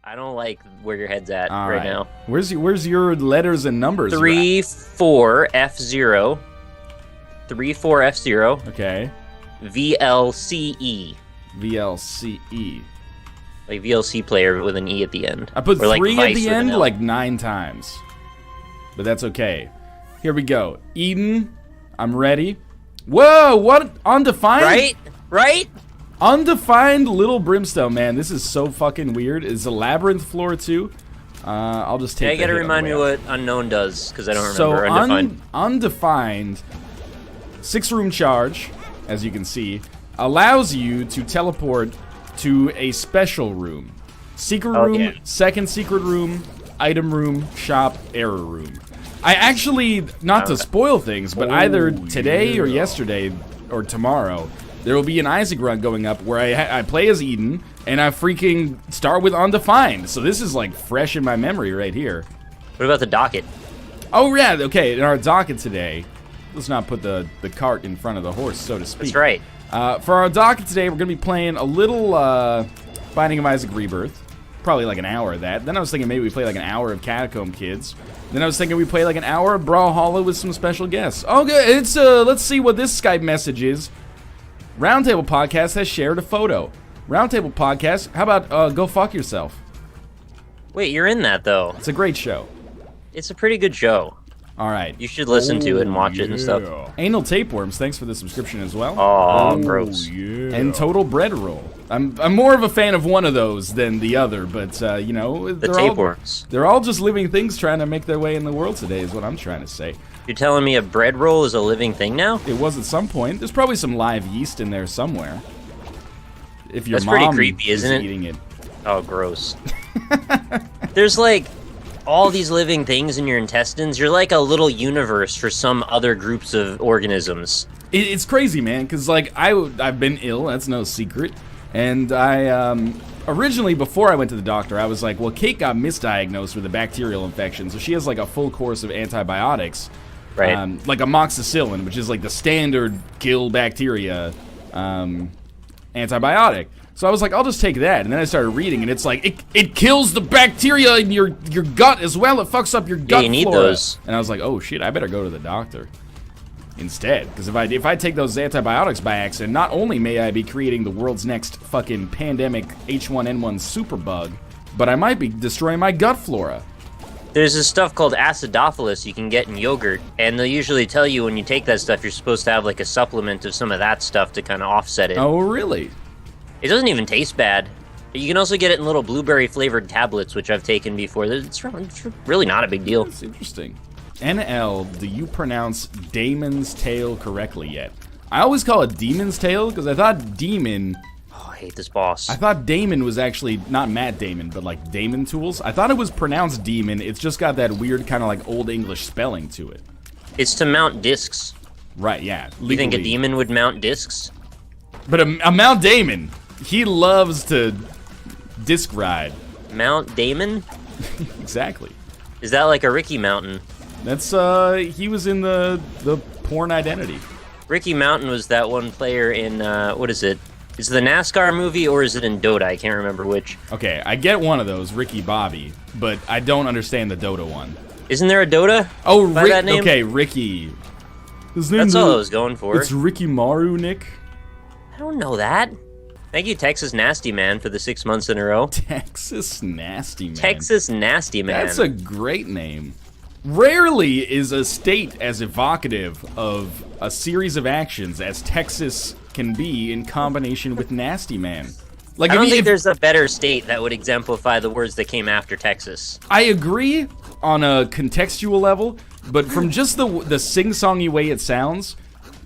I don't like where your head's at All right now. Where's your letters and numbers? 34F0. 34F0. Okay. VLCE. VLCE. Like VLC player with an E at the end. I put Or 3 like at the Vice with an end L. like 9 times. But that's okay. Here we go. Eden, I'm ready. Whoa, what? Undefined? Right? Undefined Little Brimstone, man. This is so fucking weird. Is a labyrinth floor too? I'll just take Yeah, you gotta remind me what Unknown does, because I don't remember Undefined. Undefined 6-room charge, as you can see, allows you to teleport to a special room. Secret room, yeah. second secret room, item room, shop, error room. I actually, not to spoil things, but either today or yesterday or tomorrow, there will be an Isaac run going up where I play as Eden, and I freaking start with Undefined. So this is like fresh in my memory right here. What about the docket? Oh yeah, okay, in our docket today, let's not put the cart in front of the horse, so to speak. That's right. For our docket today, we're going to be playing a little Binding of Isaac Rebirth. Probably like an hour of that. Then I was thinking maybe we play like an hour of Catacomb Kids. Then I was thinking we play like an hour of Brawlhalla with some special guests. Okay, it's let's see what this Skype message is. Roundtable Podcast has shared a photo. Roundtable Podcast, how about go fuck yourself? Wait, you're in that, though. It's a great show. It's a pretty good show. All right. You should listen to it and watch it and stuff. Anal Tapeworms, thanks for the subscription as well. Oh, gross. Yeah. And Total Bread Roll. I'm more of a fan of one of those than the other, but you know, The tapeworms. They're all just living things trying to make their way in the world today, is what I'm trying to say. You're telling me a bread roll is a living thing now? It was at some point. There's probably some live yeast in there somewhere. If your That's mom pretty creepy, isn't it? eating it. Oh, gross. There's like all these living things in your intestines. You're like a little universe for some other groups of organisms. It's crazy, man, because like I've been ill. That's no secret. And I originally, before I went to the doctor, I was like, well, Kate got misdiagnosed with a bacterial infection, so she has like a full course of antibiotics. Right. Like amoxicillin, which is like the standard kill bacteria antibiotic. So I was like, I'll just take that. And then I started reading, and it's like, it kills the bacteria in your gut as well. It fucks up your gut you need flora. those. And I was like, oh shit, I better go to the doctor instead. Because if I take those antibiotics by accident, not only may I be creating the world's next fucking pandemic H1N1 superbug, but I might be destroying my gut flora. There's this stuff called acidophilus you can get in yogurt, and they'll usually tell you when you take that stuff, you're supposed to have like a supplement of some of that stuff to kind of offset it. Oh, really? It doesn't even taste bad. You can also get it in little blueberry-flavored tablets, which I've taken before. It's really not a big deal. That's interesting. NL, do you pronounce Damon's Tail correctly yet? I always call it Demon's Tail, because I thought Demon... Oh, I hate this boss. I thought Damon was actually, not Matt Damon, but like Damon Tools. I thought it was pronounced Demon. It's just got that weird kind of like Old English spelling to it. It's to mount discs. Right, yeah. You think a legally. demon would mount discs? But a Mount Damon, he loves to disc ride. Mount Damon? Exactly. Is that like a Ricky Mountain? That's, he was in the Porn Identity. Ricky Mountain was that one player in, what is it? Is it the NASCAR movie or is it in Dota? I can't remember which. Okay, I get one of those, Ricky Bobby, but I don't understand the Dota one. Isn't there a Dota? Oh, by that name? Okay, Ricky. His That's all I was going for. It's Ricky Maru, Nick. I don't know that. Thank you, Texas Nasty Man, for the 6 months in a row. Texas Nasty Man. Texas Nasty Man. That's a great name. Rarely is a state as evocative of a series of actions as Texas can be in combination with Nasty Man. Like, I don't think there's a better state that would exemplify the words that came after Texas. I agree on a contextual level, but from just the sing-songy way it sounds,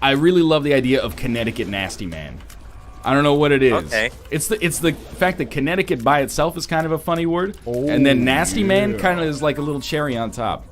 I really love the idea of Connecticut Nasty Man. I don't know what it is. Okay. It's the fact that Connecticut by itself is kind of a funny word, and then Nasty Man kind of is like a little cherry on top.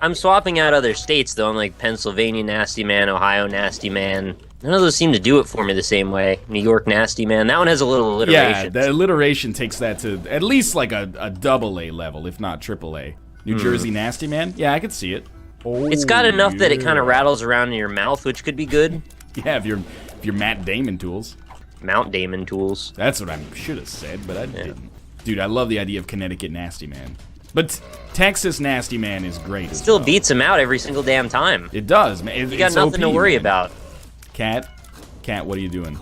I'm swapping out other states, though. I'm like Pennsylvania Nasty Man, Ohio Nasty Man. None of those seem to do it for me the same way. New York Nasty Man. That one has a little alliteration. Yeah, the alliteration takes that to at least like a double A level, if not triple A. New Jersey Nasty Man? Yeah, I could see it. It's got enough that it kind of rattles around in your mouth, which could be good. Yeah, if you're Matt Damon Tools. Mount Damon Tools. That's what I should have said, but I didn't. Dude, I love the idea of Connecticut Nasty Man. But Texas Nasty Man is great. Still beats him out every single damn time. It does, man. You got nothing to worry about. Cat, what are you doing?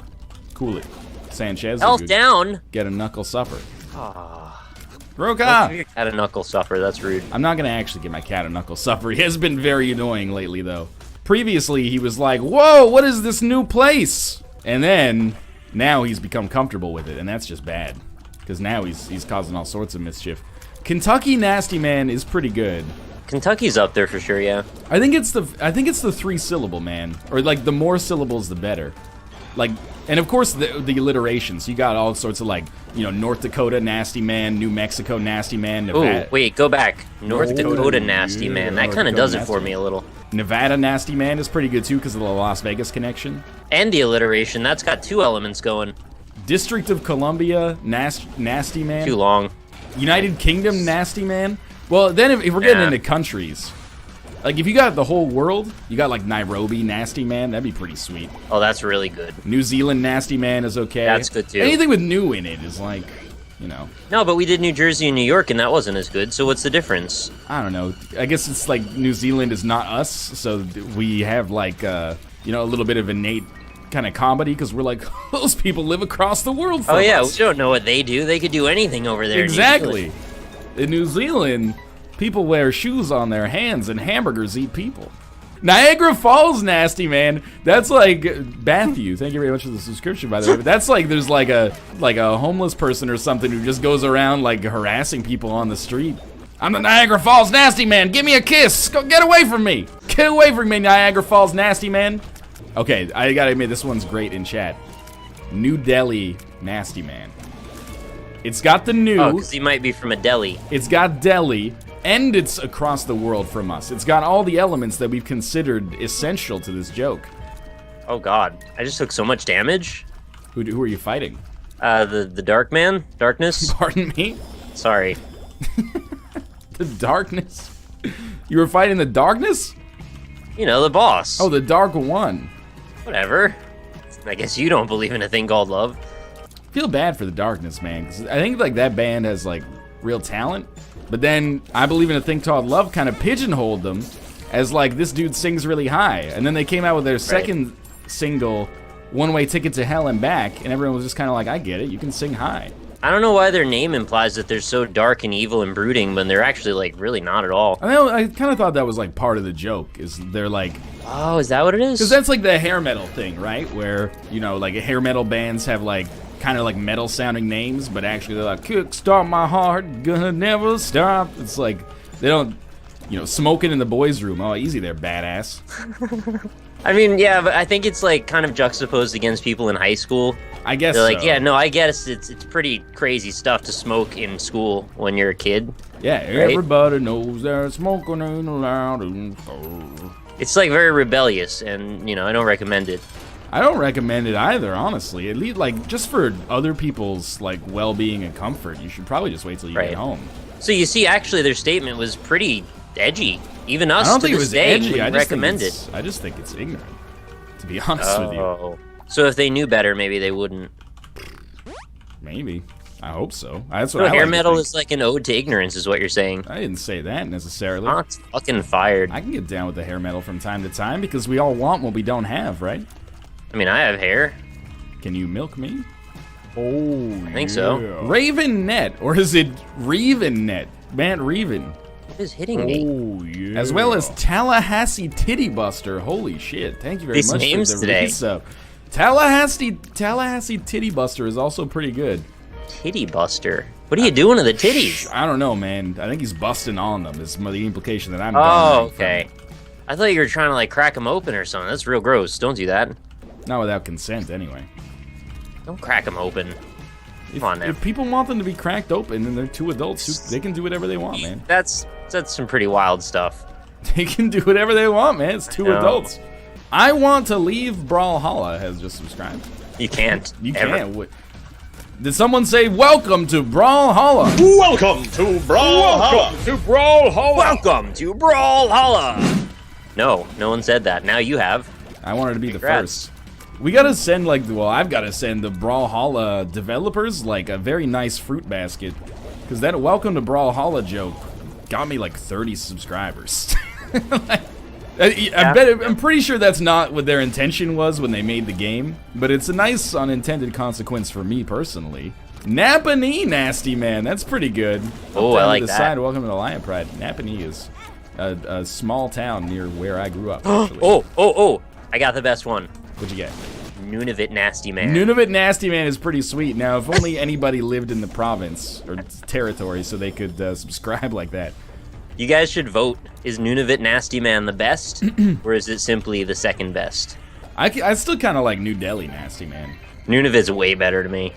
Cool it. Sanchez. Health down. Get a knuckle supper. Ah. Roka! Don't give your cat a knuckle supper. That's rude. I'm not gonna actually give my cat a knuckle supper. He has been very annoying lately, though. Previously, he was like, "Whoa, what is this new place?" And then now he's become comfortable with it, and that's just bad. Because now he's causing all sorts of mischief. Kentucky Nasty Man is pretty good. Kentucky's up there for sure, yeah. I think it's the 3-syllable man, or like the more syllables the better. Like, and of course the alliteration. So you got all sorts of like, you know, North Dakota Nasty Man, New Mexico Nasty Man, Nevada. Ooh, wait, go back. North Dakota Nasty Man. That kind of does it for me a little. Nevada Nasty Man is pretty good too because of the Las Vegas connection. And the alliteration. That's got 2 elements going. District of Columbia Nasty Man. Too long. United Kingdom Nasty Man. Well, then if we're getting into countries, like if you got the whole world, you got like Nairobi Nasty Man, that'd be pretty sweet. Oh, that's really good. New Zealand Nasty Man is okay. That's good too. Anything with new in it is like, you know. No, but we did New Jersey and New York, and that wasn't as good. So what's the difference? I don't know. I guess it's like New Zealand is not us, so we have like, you know, a little bit of innate kind of comedy because we're like, those people live across the world from us. Oh yeah, we don't know what they do. They could do anything over there. Exactly. In New Zealand, people wear shoes on their hands and hamburgers eat people. Niagara Falls Nasty Man, that's like Matthew. Thank you very much for the subscription, by the way. But that's like there's like a homeless person or something who just goes around like harassing people on the street. I'm the Niagara Falls Nasty Man. Give me a kiss. Go get away from me. Get away from me, Niagara Falls Nasty Man. Okay, I gotta admit this one's great in chat. New Delhi Nasty Man. It's got the new. Oh, because he might be from a deli. It's got Delhi, and it's across the world from us. It's got all the elements that we've considered essential to this joke. Oh God, I just took so much damage. Who are you fighting? The dark man, darkness. Pardon me? Sorry. The darkness? You were fighting the darkness? You know, the boss. Oh, the dark one. Whatever. I guess you don't believe in a thing called love. Feel bad for the darkness, man, because I think like that band has like real talent, but then I Believe in a Thing Called Love kind of pigeonholed them as like this dude sings really high, and then they came out with their second single, One Way Ticket to Hell and Back, and everyone was just kind of like, I get it, you can sing high. I don't know why their name implies that they're so dark and evil and brooding, when they're actually like really not at all. I kind of thought that was like part of the joke, is they're like, oh, is that what it is? because that's like the hair metal thing, right? Where, you know, like hair metal bands have like kind of like metal sounding names, but actually they're like, kickstart my heart, gonna never stop. It's like they don't, you know, smoking in the boys' room. Oh, easy there, badass. I mean, yeah, but I think it's like kind of juxtaposed against people in high school. I guess they're like, so. yeah, no, I guess it's pretty crazy stuff to smoke in school when you're a kid. Yeah, right? Everybody knows that smoking ain't allowed in school. It's like very rebellious, and you know, I don't recommend it. I don't recommend it either, honestly. At least, like, just for other people's like well-being and comfort, you should probably just wait till you get home. So you see, actually, their statement was pretty edgy. Even us, I don't to think it this was day, edgy. wouldn't I just recommend think it. I just think it's ignorant, to be honest with you. Oh, so if they knew better, maybe they wouldn't. Maybe. I hope so. That's what So I hair like to metal think. is like an ode to ignorance, is what you're saying. I didn't say that necessarily. Oh, it's fucking fired. I can get down with the hair metal from time to time because we all want what we don't have, right? I mean, I have hair. Can you milk me? Oh, I think so. Raven Net, or is it Reven Net? Matt Reven. What is hitting me? Oh, yeah. As well as Tallahassee Titty Buster. Holy shit. Thank you very These much names for the today. resub. Tallahassee Titty Buster is also pretty good. Titty buster. What are you doing to the titties? I don't know, man. I think he's busting on them is the implication that I'm Oh, gathering okay. I thought you were trying to like crack them open or something. That's real gross. Don't do that. Not without consent, anyway. Don't crack them open. Come on now. If people want them to be cracked open and they're two adults, they can do whatever they want, man. That's some pretty wild stuff. They can do whatever they want, man. It's two know. adults. I want to leave Brawlhalla has just subscribed. You can't. You ever. can't. Did someone say welcome to Brawlhalla? Welcome to Brawlhalla. Welcome to Brawlhalla. Welcome to Brawlhalla. No one said that. Now you have. I wanted to be Congrats. the first. We gotta send, like, well, I've gotta send the Brawlhalla developers, like, a very nice fruit basket. Because that welcome to Brawlhalla joke got me, like, 30 subscribers. I'm pretty sure that's not what their intention was when they made the game. But it's a nice unintended consequence for me, personally. Napanee, Nasty Man. That's pretty good. Oh, I like that. Side, welcome to the Lion Pride. Napanee is a small town near where I grew up, actually. Oh! I got the best one. What'd you get? Nunavut Nasty Man. Nunavut Nasty Man is pretty sweet. Now, if only anybody lived in the province or territory so they could subscribe like that. You guys should vote. Is Nunavut Nasty Man the best, or is it simply the second best? I still kind of like New Delhi Nasty Man. Nunavut's way better to me.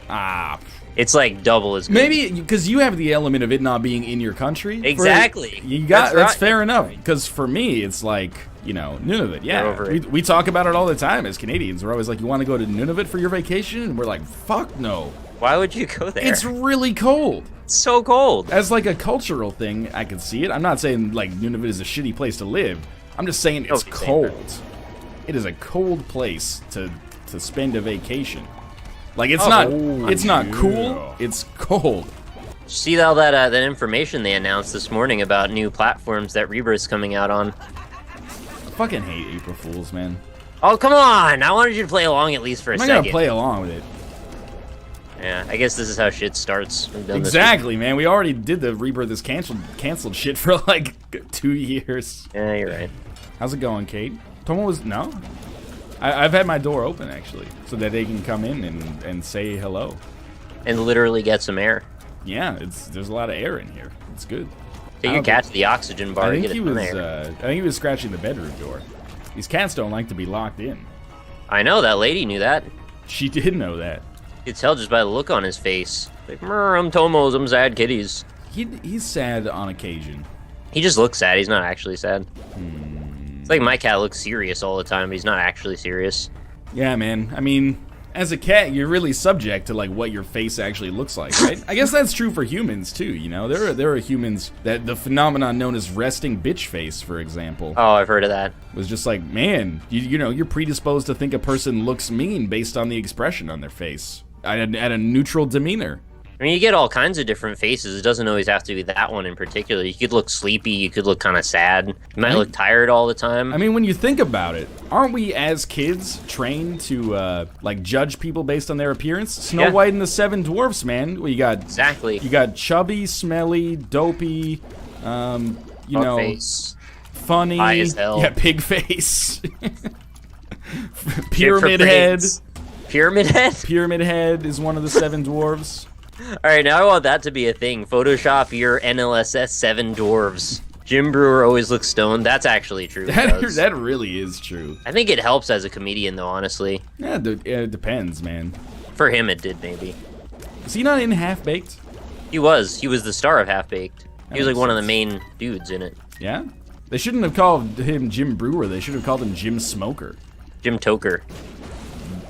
It's like double as good. Maybe because you have the element of it not being in your country. Exactly. That's right. fair enough. Because for me, it's like, you know, Nunavut. Yeah, we talk about it all the time as Canadians. We're always like, you want to go to Nunavut for your vacation? And we're like, fuck no. Why would you go there? It's really cold. It's so cold. As like a cultural thing, I can see it. I'm not saying like Nunavut is a shitty place to live. I'm just saying it's cold. It is a cold place to spend a vacation. Like it's not cool. It's cold. See all that information they announced this morning about new platforms that Rebirth's coming out on? I fucking hate April Fools, man. Oh, come on! I wanted you to play along at least for a second. I'm not gonna play along with it. Yeah, I guess this is how shit starts. Exactly, man. We already did the Rebirth is canceled shit for like 2 years. Yeah, you're right. How's it going, Kate? Tomo was no. I've had my door open actually, so that they can come in and say hello. And literally get some air. Yeah, there's a lot of air in here. It's good. Take your cat to the oxygen bar and get it from there. I think he was scratching the bedroom door. These cats don't like to be locked in. I know, that lady knew that. She did know that. You could tell just by the look on his face. Like, I'm Tomos, I'm sad kitties. He's sad on occasion. He just looks sad, he's not actually sad. It's like my cat looks serious all the time, but he's not actually serious. Yeah, man. I mean, as a cat, you're really subject to like what your face actually looks like, right? I guess that's true for humans too. You know, there are humans that the phenomenon known as resting bitch face, for example. Oh, I've heard of that. Was just like, man, you know, you're predisposed to think a person looks mean based on the expression on their face at a neutral demeanor. I mean, you get all kinds of different faces. It doesn't always have to be that one in particular. You could look sleepy. You could look kind of sad. You might look tired all the time. I mean, when you think about it, aren't we as kids trained to like judge people based on their appearance? Snow White and the Seven Dwarfs, man. Well, you got You got chubby, smelly, dopey, face. Funny, high as hell. Yeah, pig face, pyramid head. Pyramid head? Pyramid head is one of the Seven Dwarves. All right, now I want that to be a thing. Photoshop your Nlss 7 dwarves. Jim Brewer always looks stoned. That's actually true. That really is true. I think it helps as a comedian, though, honestly. Yeah, it depends, man. For him, it did, maybe. Is he not in Half-Baked? He was. He was the star of Half-Baked. He was like one of the main dudes in it. Yeah? They shouldn't have called him Jim Brewer. They should have called him Jim Smoker. Jim Toker.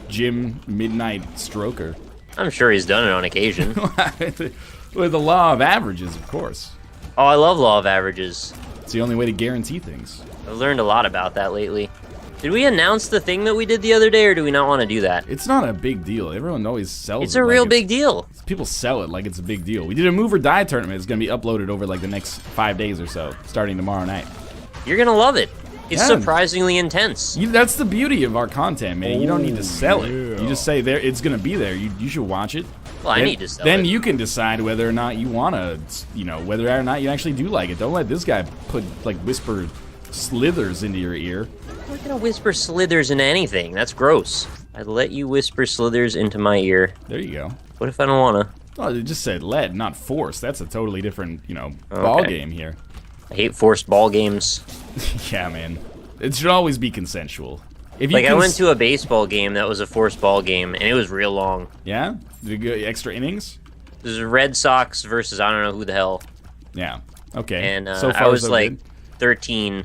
Jim Midnight Stroker. I'm sure he's done it on occasion. With the law of averages, of course. Oh, I love law of averages. It's the only way to guarantee things. I've learned a lot about that lately. Did we announce the thing that we did the other day, or do we not want to do that? It's not a big deal. Everyone always sells it. It's a real big deal. People sell it like it's a big deal. We did a Move or Die tournament. It's going to be uploaded over like the next 5 days or so, starting tomorrow night. You're going to love it. It's surprisingly intense. That's the beauty of our content, man. You don't need to sell it. You just say it's going to be there. You should watch it. Well, I need to sell it. Then you can decide whether or not you want to, whether or not you actually do like it. Don't let this guy whisper slithers into your ear. I'm not going to whisper slithers into anything. That's gross. I'd let you whisper slithers into my ear. There you go. What if I don't want to? Oh, it just said let, not force. That's a totally different, ball game here. I hate forced ball games. Yeah, man. It should always be consensual. I went to a baseball game that was a forced ball game, and it was real long. Yeah? Did it go extra innings? This was Red Sox versus I don't know who the hell. Yeah. Okay. And so far, I was so like good. 13,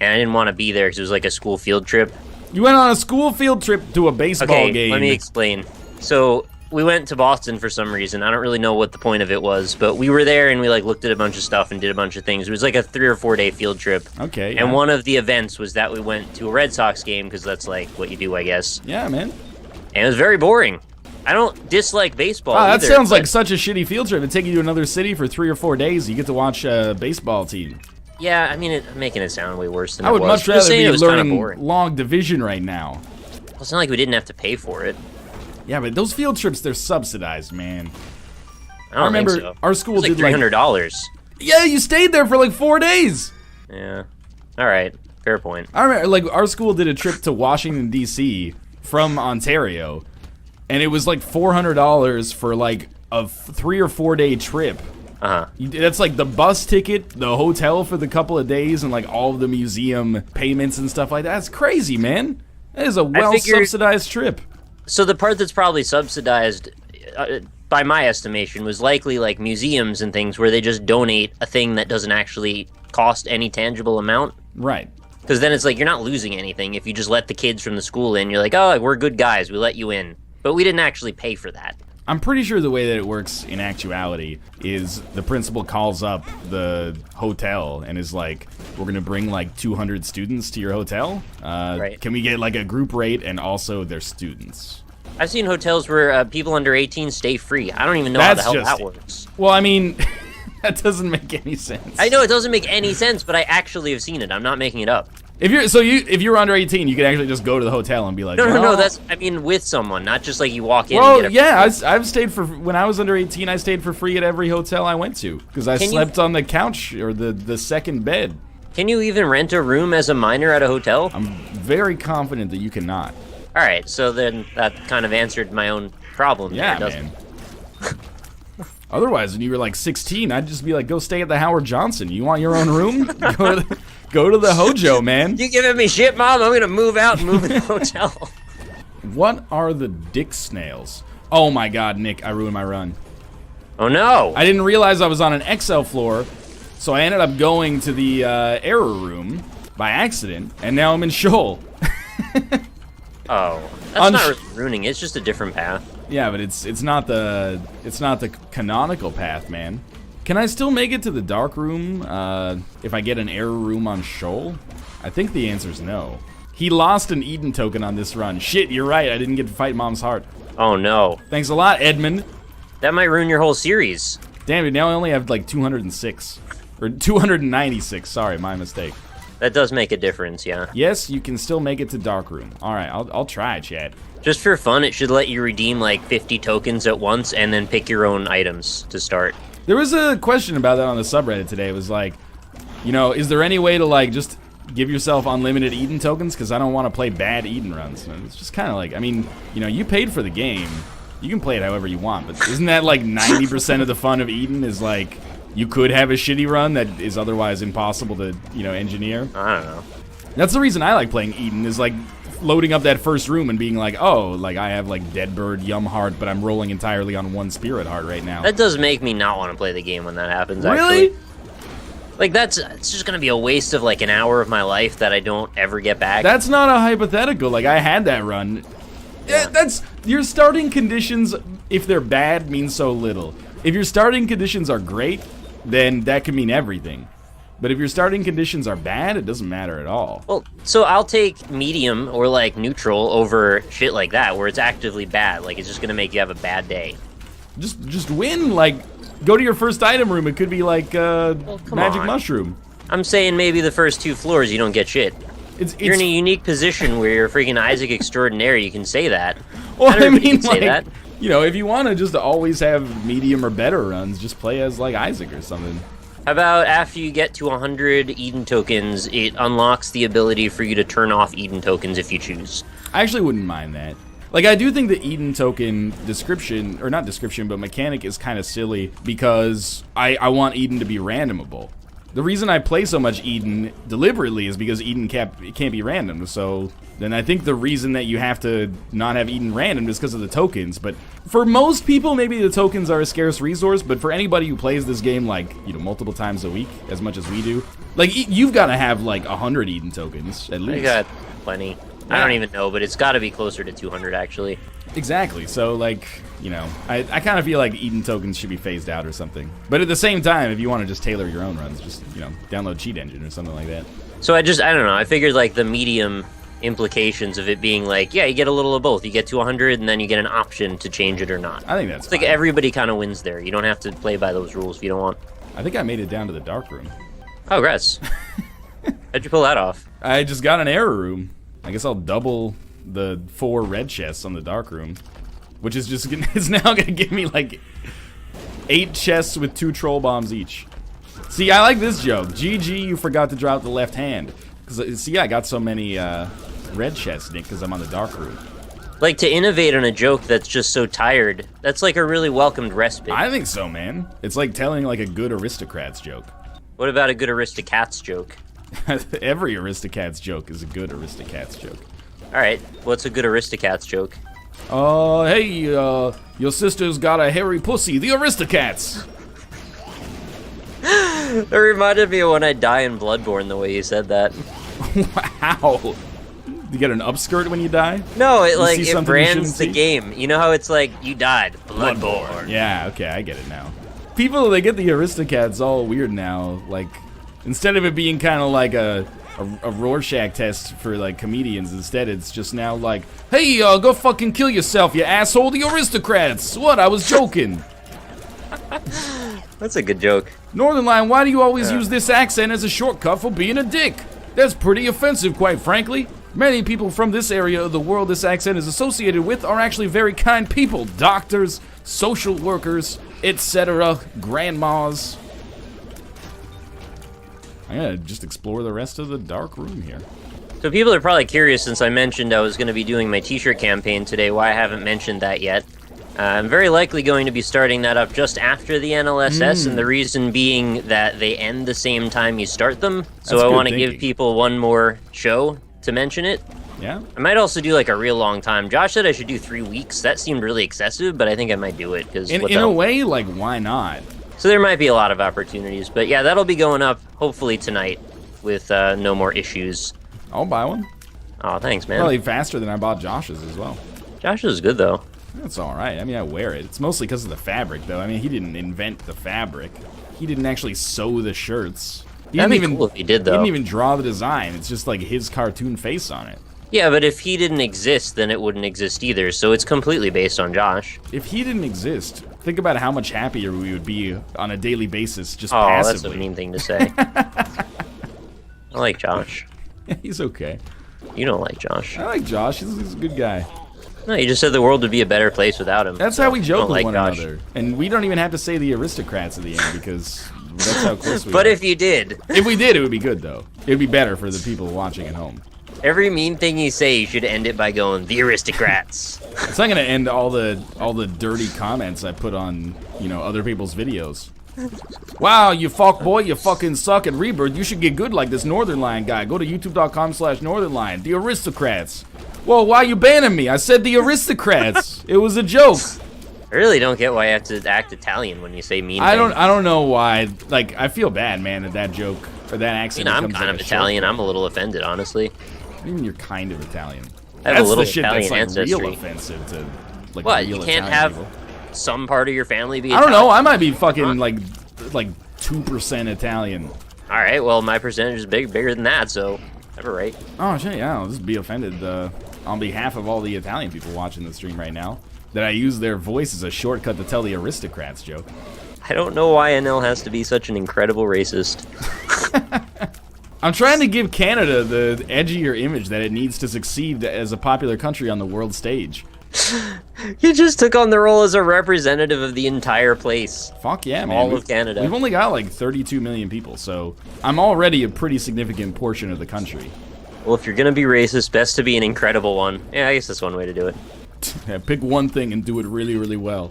and I didn't want to be there because it was like a school field trip. You went on a school field trip to a baseball game. Let me explain. So we went to Boston for some reason. I don't really know what the point of it was, but we were there and we looked at a bunch of stuff and did a bunch of things. It was like a 3 or 4 day field trip. Okay. Yeah. And one of the events was that we went to a Red Sox game because that's like what you do, I guess. Yeah, man. And it was very boring. I don't dislike baseball Wow, that either, sounds but- like such a shitty field trip. It'd take you to another city for 3 or 4 days. You get to watch a baseball team. Yeah, I mean, I'm making it sound way worse than I it would was. much Just rather saying be it was kinda learning boring. long division right now. Well, it's not like we didn't have to pay for it. Yeah, but those field trips, they're subsidized, man. I don't remember think so. our school It was like did like $300. Yeah, you stayed there for like 4 days. Yeah. All right. Fair point. I remember, like, our school did a trip to Washington, D.C. from Ontario, and it was like $400 for like a 3 or 4 day trip. Uh-huh. That's like the bus ticket, the hotel for the couple of days, and like all of the museum payments and stuff like that. That's crazy, man. That is a well-subsidized trip. So the part that's probably subsidized, by my estimation, was likely like museums and things where they just donate a thing that doesn't actually cost any tangible amount. Right. Because then it's like you're not losing anything if you just let the kids from the school in. You're like, oh, we're good guys. We let you in. But we didn't actually pay for that. I'm pretty sure the way that it works in actuality is the principal calls up the hotel and is like, we're going to bring like 200 students to your hotel. Right. Can we get like a group rate and also their students? I've seen hotels where people under 18 stay free. I don't even know That's how the hell just- that works. Well, I mean, that doesn't make any sense. I know it doesn't make any sense, but I actually have seen it. I'm not making it up. If you're under 18, you can actually just go to the hotel and be like, No, well, that's, I mean, with someone, not just like you walk in Well, and get a... yeah, I've stayed for, when I was under 18, I stayed for free at every hotel I went to, because I Can you- slept on the couch or the second bed. Can you even rent a room as a minor at a hotel? I'm very confident that you cannot. All right, so then that kind of answered my own problem. Yeah, there, doesn't man. Otherwise, when you were like 16, I'd just be like, go stay at the Howard Johnson. You want your own room? go to the Hojo, man. it? You giving me shit, Mom? I'm gonna move out and move in the hotel. What are the dick snails? Oh my god, Nick, I ruined my run. Oh no! I didn't realize I was on an XL floor, so I ended up going to the error room by accident, and now I'm in Shoal. Oh, that's not really ruining it. It's just a different path. Yeah, but it's not the canonical path, man. Can I still make it to the dark room if I get an error room on Shoal? I think the answer is no. He lost an Eden token on this run. Shit, you're right. I didn't get to fight Mom's heart. Oh no! Thanks a lot, Edmund. That might ruin your whole series. Damn it! Now I only have like 206 or 296. Sorry, my mistake. That does make a difference, yeah. Yes, you can still make it to dark room. All right, I'll try, Chad. Just for fun, it should let you redeem like 50 tokens at once and then pick your own items to start. There was a question about that on the subreddit today. It was like, you know, is there any way to like just give yourself unlimited Eden tokens? Because I don't want to play bad Eden runs. And it's just kind of like, I mean, you know, you paid for the game. You can play it however you want, but isn't that like 90% of the fun of Eden is like, you could have a shitty run that is otherwise impossible to, you know, engineer? I don't know. That's the reason I like playing Eden, is like loading up that first room and being like, oh, like I have like Deadbird, Yum Heart, but I'm rolling entirely on one Spirit Heart right now. That does make me not want to play the game when that happens, Really? actually. Like, it's just gonna be a waste of like an hour of my life that I don't ever get back. That's not a hypothetical. Like, I had that run. Yeah, that's, your starting conditions, if they're bad, mean so little. If your starting conditions are great, then that could mean everything. But if your starting conditions are bad, it doesn't matter at all. Well, so I'll take medium or like neutral over shit like that, where it's actively bad. Like, it's just gonna make you have a bad day. Just win, like, go to your first item room. It could be like come Magic on. Mushroom. I'm saying maybe the first 2 floors you don't get shit. You're in a unique position where you're freaking Isaac Extraordinaire. You can say that. Well, Not I everybody mean, can say like, that. you know, if you want to just always have medium or better runs, just play as like Isaac or something. How about after you get to 100 Eden tokens, it unlocks the ability for you to turn off Eden tokens if you choose. I actually wouldn't mind that. Like, I do think the Eden token description, or not description, but mechanic is kind of silly because I want Eden to be randomable. The reason I play so much Eden deliberately is because Eden can't be random, so then I think the reason that you have to not have Eden random is because of the tokens. But for most people, maybe the tokens are a scarce resource, but for anybody who plays this game, like, you know, multiple times a week, as much as we do, like, you've got to have, like, 100 Eden tokens, at least. I got plenty. I don't even know, but it's got to be closer to 200, actually. Exactly. So, like, you know, I kind of feel like Eden tokens should be phased out or something. But at the same time, if you want to just tailor your own runs, just, you know, download Cheat Engine or something like that. So I don't know. I figured, like, the medium implications of it being like, yeah, you get a little of both. You get to 100, and then you get an option to change it or not. I think that's It's like fine. everybody kind of wins there. You don't have to play by those rules if you don't want. I think I made it down to the dark room. Oh, Gress. How'd you pull that off? I just got an error room. I guess I'll double the 4 red chests on the dark room, which is just it's now gonna give me like 8 chests with 2 troll bombs each. See, I like this joke. GG, you forgot to drop the left hand. Cause see, I got so many red chests, Nick, because I'm on the dark room. Like, to innovate on a joke that's just so tired, that's like a really welcomed respite. I think so, man. It's like telling like a good aristocrats joke. What about a good Aristocats joke? Every aristocats joke is a good aristocats joke. Alright, what's a good Aristocats joke? Hey, your sister's got a hairy pussy, the aristocats! That reminded me of when I die in Bloodborne, the way you said that. Wow. You get an upskirt when you die? No, it You like, see it something you shouldn't brands the see? game. You know how it's like, you died, Bloodborne. Yeah, okay, I get it now. People, they get the aristocats all weird now. Like, instead of it being kind of like a Rorschach test for, like, comedians, instead it's just now like, hey, go fucking kill yourself, you asshole, the aristocrats! What, I was joking. That's a good joke. Northern Line, why do you always use this accent as a shortcut for being a dick? That's pretty offensive, quite frankly. Many people from this area of the world this accent is associated with are actually very kind people. Doctors, social workers, etc. Grandmas. I'm gonna just explore the rest of the dark room here. So people are probably curious, since I mentioned I was going to be doing my t-shirt campaign today, why I haven't mentioned that yet. I'm very likely going to be starting that up just after the NLSS, and the reason being that they end the same time you start them. So That's I good want to give thinking. people one more show to mention it. Yeah? I might also do like a real long time. Josh said I should do 3 weeks. That seemed really excessive, but I think I might do it because In a way, like, why not? So there might be a lot of opportunities, but yeah, that'll be going up hopefully tonight with no more issues. I'll buy one. Oh, thanks, man. Probably faster than I bought Josh's as well. Josh is good though. That's alright. I mean, I wear it. It's mostly because of the fabric, though. I mean, he didn't invent the fabric. He didn't actually sew the shirts. He That'd didn't be cool if he did, though. He didn't even draw the design. It's just like his cartoon face on it. Yeah, but if he didn't exist, then it wouldn't exist either. So it's completely based on Josh. If he didn't exist, think about how much happier we would be on a daily basis just Oh, that's a passively. mean thing to say. I like Josh. He's okay. You don't like Josh. I like Josh. He's a good guy. No, you just said the world would be a better place without him. That's so how we you joke don't with like one Josh. another. And we don't even have to say the aristocrats at the end because that's how close we But are. if you did, If we did, it would be good, though. It would be better for the people watching at home. every mean thing you say, you should end it by going, the aristocrats. It's not gonna end all the dirty comments I put on, you know, other people's videos. Wow, you fuck boy, you fucking suck at Rebirth. You should get good like this Northern Line guy. Go to youtube.com/NorthernLion. The aristocrats. Whoa, why you banning me? I said the aristocrats. It was a joke. I really don't get why you have to act Italian when you say mean I things. don't know why. Like, I feel bad, man, that joke or that accent. You know, I'm becomes kind like of a short Italian. form. I'm a little offended, honestly. Even you're kind of Italian. I have a That's little the shit Italian that's like ancestry. real offensive to like What, real you can't Italian have people. some part of your family be I don't know. Italian? I might be fucking Huh? like 2% Italian. All right, well, my percentage is bigger than that, so I have a right. Oh shit, yeah, I'll just be offended on behalf of all the Italian people watching the stream right now that I use their voice as a shortcut to tell the aristocrats joke. I don't know why NL has to be such an incredible racist. I'm trying to give Canada the edgier image that it needs to succeed as a popular country on the world stage. You just took on the role as a representative of the entire place. Fuck yeah, man. All of Canada. We've only got like 32 million people, so I'm already a pretty significant portion of the country. Well, if you're gonna be racist, best to be an incredible one. Yeah, I guess that's one way to do it. Yeah, pick one thing and do it really, really well.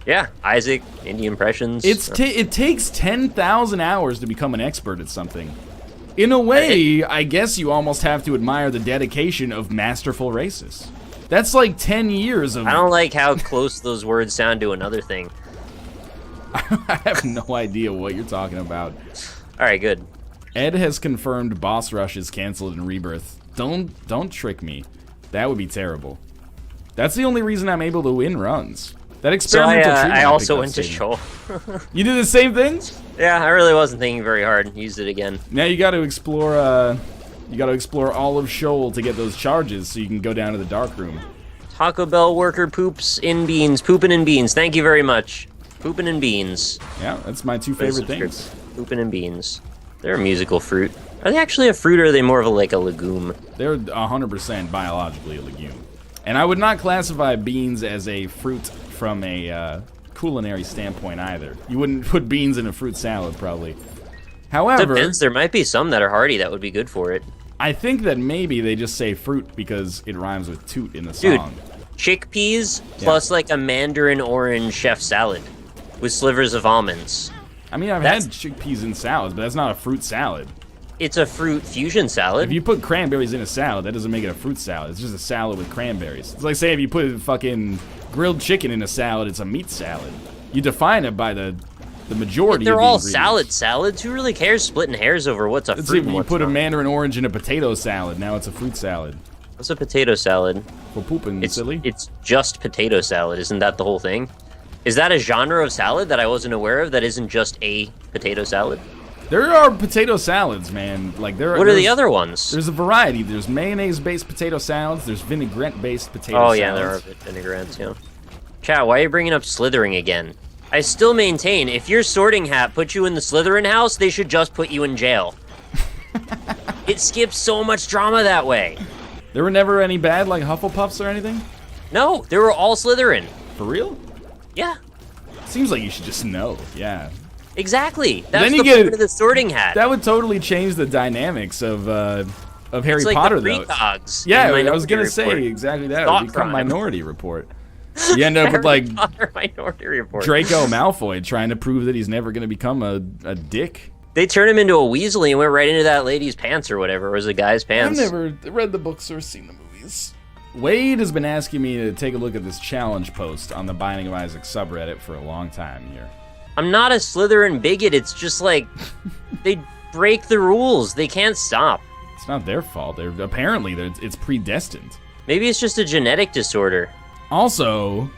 Yeah, Isaac, indie impressions. It takes 10,000 hours to become an expert at something. In a way, I guess you almost have to admire the dedication of masterful racists. That's like 10 years of... I don't like how close those words sound to another thing. I have no idea what you're talking about. All right, good. Ed has confirmed Boss Rush is canceled in Rebirth. Don't trick me. That would be terrible. That's the only reason I'm able to win runs. That So experimental treatment I also picked up went to saved me. Shoal. You did the same thing? Yeah, I really wasn't thinking very hard. Used it again. Now you got to explore You gotta explore all of Shoal to get those charges so you can go down to the dark room. Taco Bell worker poops in beans. Pooping in beans. Thank you very much. Pooping in beans. Yeah, that's my two favorite things. Pooping in beans. They're a musical fruit. Are they actually a fruit, or are they more of a legume? They're 100% biologically a legume. And I would not classify beans as a fruit from a culinary standpoint either. You wouldn't put beans in a fruit salad, probably. However, Depends. There might be some that are hardy that would be good for it. I think that maybe they just say fruit because it rhymes with toot in the song. Chickpeas plus like a mandarin orange chef salad with slivers of almonds. I mean, I've had chickpeas in salads, but that's not a fruit salad. It's a fruit fusion salad. If you put cranberries in a salad, that doesn't make it a fruit salad. It's just a salad with cranberries. It's like saying if you put fucking grilled chicken in a salad, it's a meat salad. You define it by the majority They're of the all ingredients. salads. Who really cares splitting hairs over what's a It's fruit if and you what's put a not? mandarin orange in a potato salad, now it's a fruit salad. What's a potato salad? For pooping, silly. It's just potato salad. Isn't that the whole thing? Is that a genre of salad that I wasn't aware of that isn't just a potato salad? There are potato salads, man. Like What are the other ones? There's a variety. There's mayonnaise-based potato salads. There's vinaigrette-based potato salads. Oh, yeah, there are vinaigrettes, yeah. Chat, why are you bringing up slithering again? I still maintain, if your sorting hat puts you in the Slytherin house, they should just put you in jail. It skips so much drama that way. There were never any bad, like, Hufflepuffs or anything? No, they were all Slytherin. For real? Yeah, Seems like you should just know, yeah. exactly. That's Then the you get point it- of the sorting hat. That would totally change the dynamics of Harry It's like Potter, the though. precogs. Yeah, in I was gonna Minority say Report. exactly that. It Thought would become crime. Minority Report. You end up with Harry like Potter Minority Report. Draco Malfoy trying to prove that he's never gonna become a dick. They turned him into a Weasley and went right into that lady's pants or whatever. Or was it guy's pants? I've never read the books or seen the movies. Wade has been asking me to take a look at this challenge post on the Binding of Isaac subreddit for a long time here. I'm not a Slytherin bigot. It's just like they break the rules. They can't stop. It's not their fault. It's predestined. Maybe it's just a genetic disorder. Also,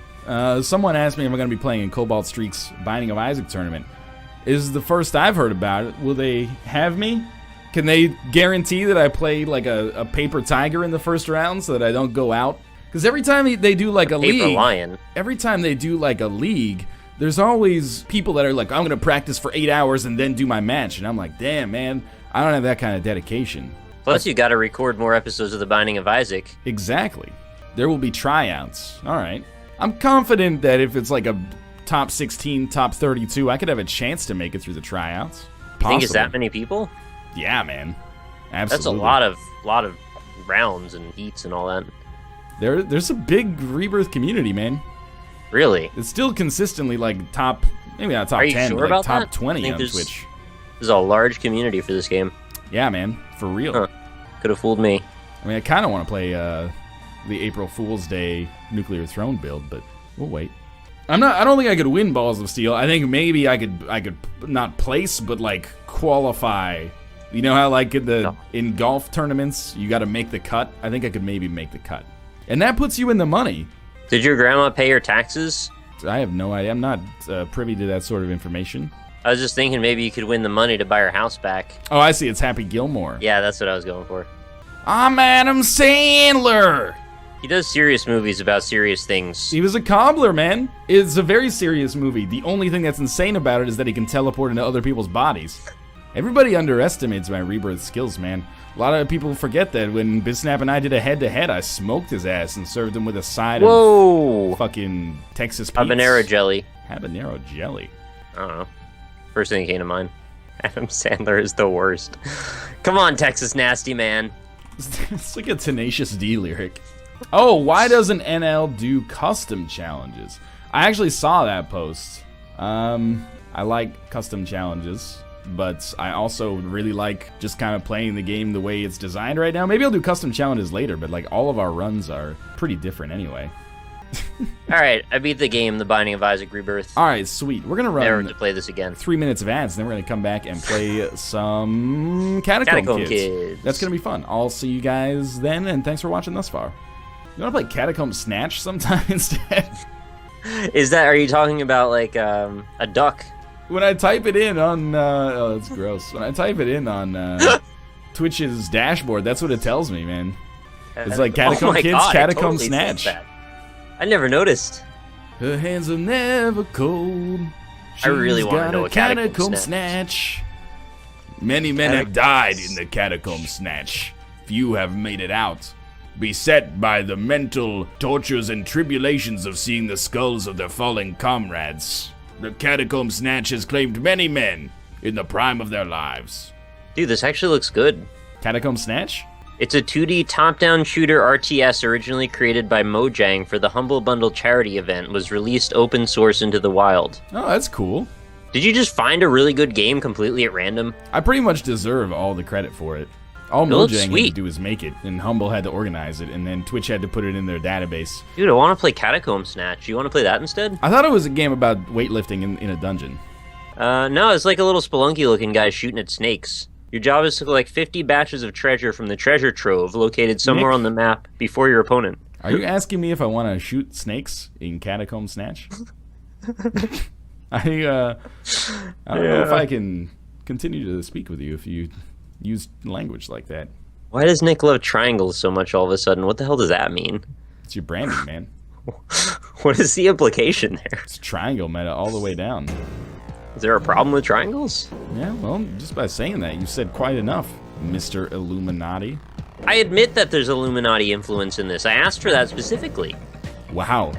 someone asked me if I'm going to be playing in Cobalt Streak's Binding of Isaac tournament. This is the first I've heard about it. Will they have me? Can they guarantee that I play like a paper tiger in the first round so that I don't go out? Because every time they do like a Paper league, lion. every time they do like a league, there's always people that are like, I'm going to practice for 8 hours and then do my match. And I'm like, damn, man, I don't have that kind of dedication. Plus, you got to record more episodes of The Binding of Isaac. Exactly. There will be tryouts. All right. I'm confident that if it's like a top 16, top 32, I could have a chance to make it through the tryouts. You think it's Possible. that many people? Yeah, man. That's Absolutely. a lot of rounds and heats and all that. There's a big Rebirth community, man. Really? It's still consistently like top, maybe not top Are you 10, sure but like about top that? 20 I think on there's- Twitch. There's a large community for this game. Yeah, man. For real. Huh. Could have fooled me. I mean, I kind of want to play the April Fool's Day Nuclear Throne build, but we'll wait. I don't think I could win Balls of Steel. I think maybe I could not place, but like qualify. You know how like in golf tournaments you got to make the cut? I think I could maybe make the cut. And that puts you in the money. Did your grandma pay her taxes? I have no idea. I'm not privy to that sort of information. I was just thinking maybe you could win the money to buy her house back. Oh, I see. It's Happy Gilmore. Yeah, that's what I was going for. I'm Adam Sandler. He does serious movies about serious things. He was a cobbler, man. It's a very serious movie. The only thing that's insane about it is that he can teleport into other people's bodies. Everybody underestimates my rebirth skills, man. A lot of people forget that when Biznap and I did a head-to-head, I smoked his ass and served him with a side Whoa! of fucking Texas Pete's. Habanero jelly. Habanero jelly. I don't know. First thing that came to mind. Adam Sandler is the worst. Come on, Texas Nasty Man. It's like a Tenacious D lyric. Oh, why doesn't NL do custom challenges? I actually saw that post. I like custom challenges, but I also really like just kind of playing the game the way it's designed right now. Maybe I'll do custom challenges later, but like all of our runs are pretty different anyway. Alright, I beat the game, The Binding of Isaac Rebirth. All right, sweet. We're going to Never run to play this again. 3 minutes of ads, and then we're going to come back and play some Catacomb Kids. That's going to be fun. I'll see you guys then, and thanks for watching thus far. You want to play Catacomb Snatch sometime instead? Are you talking about like a duck? When I type it in on, oh, that's gross. When I type it in on Twitch's dashboard. That's what it tells me, man. It's like Catacomb oh my Kids, God, Catacomb totally Snatch. that. I never noticed. Her hands are never cold. I really She's want to got know a a Catacomb Catacomb Snatch. Snatch. Many men have died in the Catacomb Snatch. Few have made it out. Beset by the mental tortures and tribulations of seeing the skulls of their fallen comrades, the Catacomb Snatch has claimed many men in the prime of their lives. Dude, this actually looks good. Catacomb Snatch? It's a 2D top-down shooter RTS originally created by Mojang for the Humble Bundle charity event, was released open source into the wild. Oh, that's cool. Did you just find a really good game completely at random? I pretty much deserve all the credit for it. All looks Mojang had to sweet. do was make it, and Humble had to organize it, and then Twitch had to put it in their database. Dude, I want to play Catacomb Snatch. You want to play that instead? I thought it was a game about weightlifting in a dungeon. No, it's like a little spelunky-looking guy shooting at snakes. Your job is to collect 50 batches of treasure from the treasure trove located somewhere Nick? on the map before your opponent. Are you asking me if I want to shoot snakes in Catacomb Snatch? I don't know if I can continue to speak with you if you use language like that. Why does Nick love triangles so much all of a sudden? What the hell does that mean? It's your branding, man. What is the implication there? It's triangle meta all the way down. Is there a problem with triangles? Yeah, well, just by saying that, you said quite enough, Mr. Illuminati. I admit that there's Illuminati influence in this. I asked for that specifically. Wow.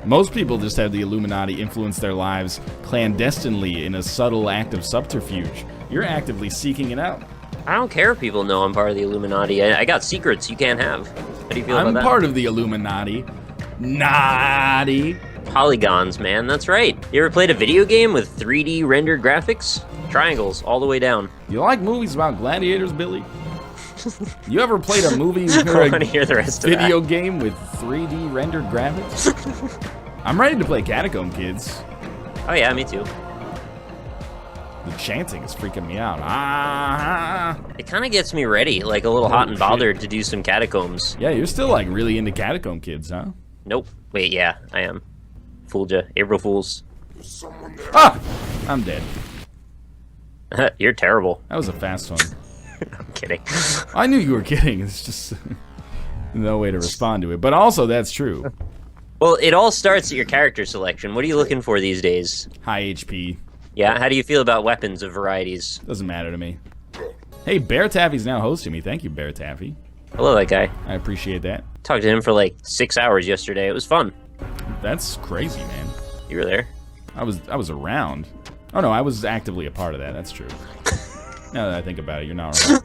Most people just have the Illuminati influence their lives clandestinely in a subtle act of subterfuge. You're actively seeking it out. I don't care if people know I'm part of the Illuminati. I got secrets you can't have. How do you feel I'm about that? part of the Illuminati. Naughty. Polygons, man, that's right. You ever played a video game with 3D rendered graphics? Triangles all the way down. You like movies about gladiators, Billy? You ever played a movie I or want to hear the rest of that. video game with 3D rendered graphics? I'm ready to play Catacomb Kids. Oh yeah, me too. The chanting is freaking me out. Ah. It kind of gets me ready, like a little hot and shit. bothered to do some catacombs. Yeah, you're still like really into Catacomb Kids, huh? Nope. Wait, yeah, I am. Fooled ya. April Fools. Ah! I'm dead. You're terrible. That was a fast one. I'm kidding. I knew you were kidding. It's just no way to respond to it. But also, that's true. Well, it all starts at your character selection. What are you looking for these days? High HP. Yeah, how do you feel about weapons of varieties? Doesn't matter to me. Hey, Bear Taffy's now hosting me. Thank you, Bear Taffy. I love that guy. I appreciate that. Talked to him for like 6 hours yesterday. It was fun. That's crazy, man. You were there. I was around. Oh no, I was actively a part of that. That's true. Now that I think about it, you're not wrong.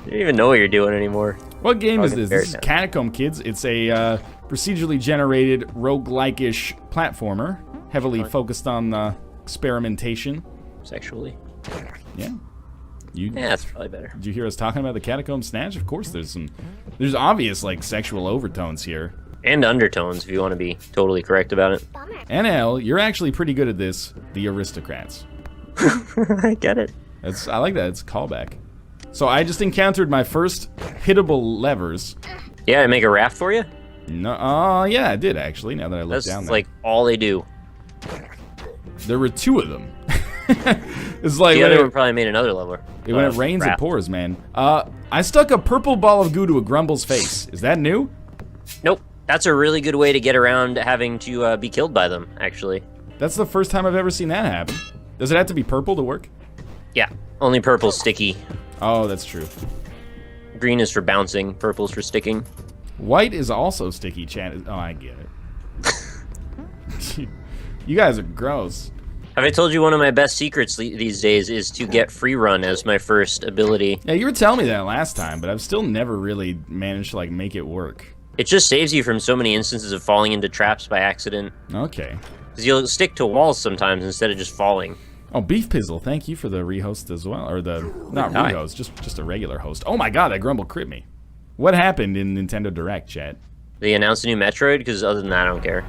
You don't even know what you're doing anymore. What game is Fucking this? Bear This is Taffy. Catacomb Kids. It's a procedurally generated roguelike-ish platformer, heavily focused on experimentation. Sexually. Yeah. Yeah, that's probably better. Did you hear us talking about the Catacomb Snatch? Of course, there's obvious like sexual overtones here. And undertones, if you want to be totally correct about it. NL, you're actually pretty good at this. The Aristocrats. I get it. I like that. It's a callback. So I just encountered my first hittable levers. Yeah, I make a raft for you? No, yeah, I did actually. Now that I look That's down there, like all they do. there were two of them. It's like The when other it, one probably made another level. when it rains, raft. it pours, man. I stuck a purple ball of goo to a Grumble's face. Is that new? Nope. That's a really good way to get around having to be killed by them, actually. That's the first time I've ever seen that happen. Does it have to be purple to work? Yeah. Only purple's sticky. Oh, that's true. Green is for bouncing. Purple's for sticking. White is also sticky, chat. Oh, I get it. You guys are gross. Have I told you one of my best secrets these days is to get free run as my first ability? Yeah, you were telling me that last time, but I've still never really managed to like make it work. It just saves you from so many instances of falling into traps by accident. Okay. Because you'll stick to walls sometimes instead of just falling. Oh, Beef Pizzle, thank you for the rehost as well. Or the, not Hi. rehost, just a regular host. Oh my god, that Grumble crit me. What happened in Nintendo Direct, chat? They announced a new Metroid? Because other than that, I don't care.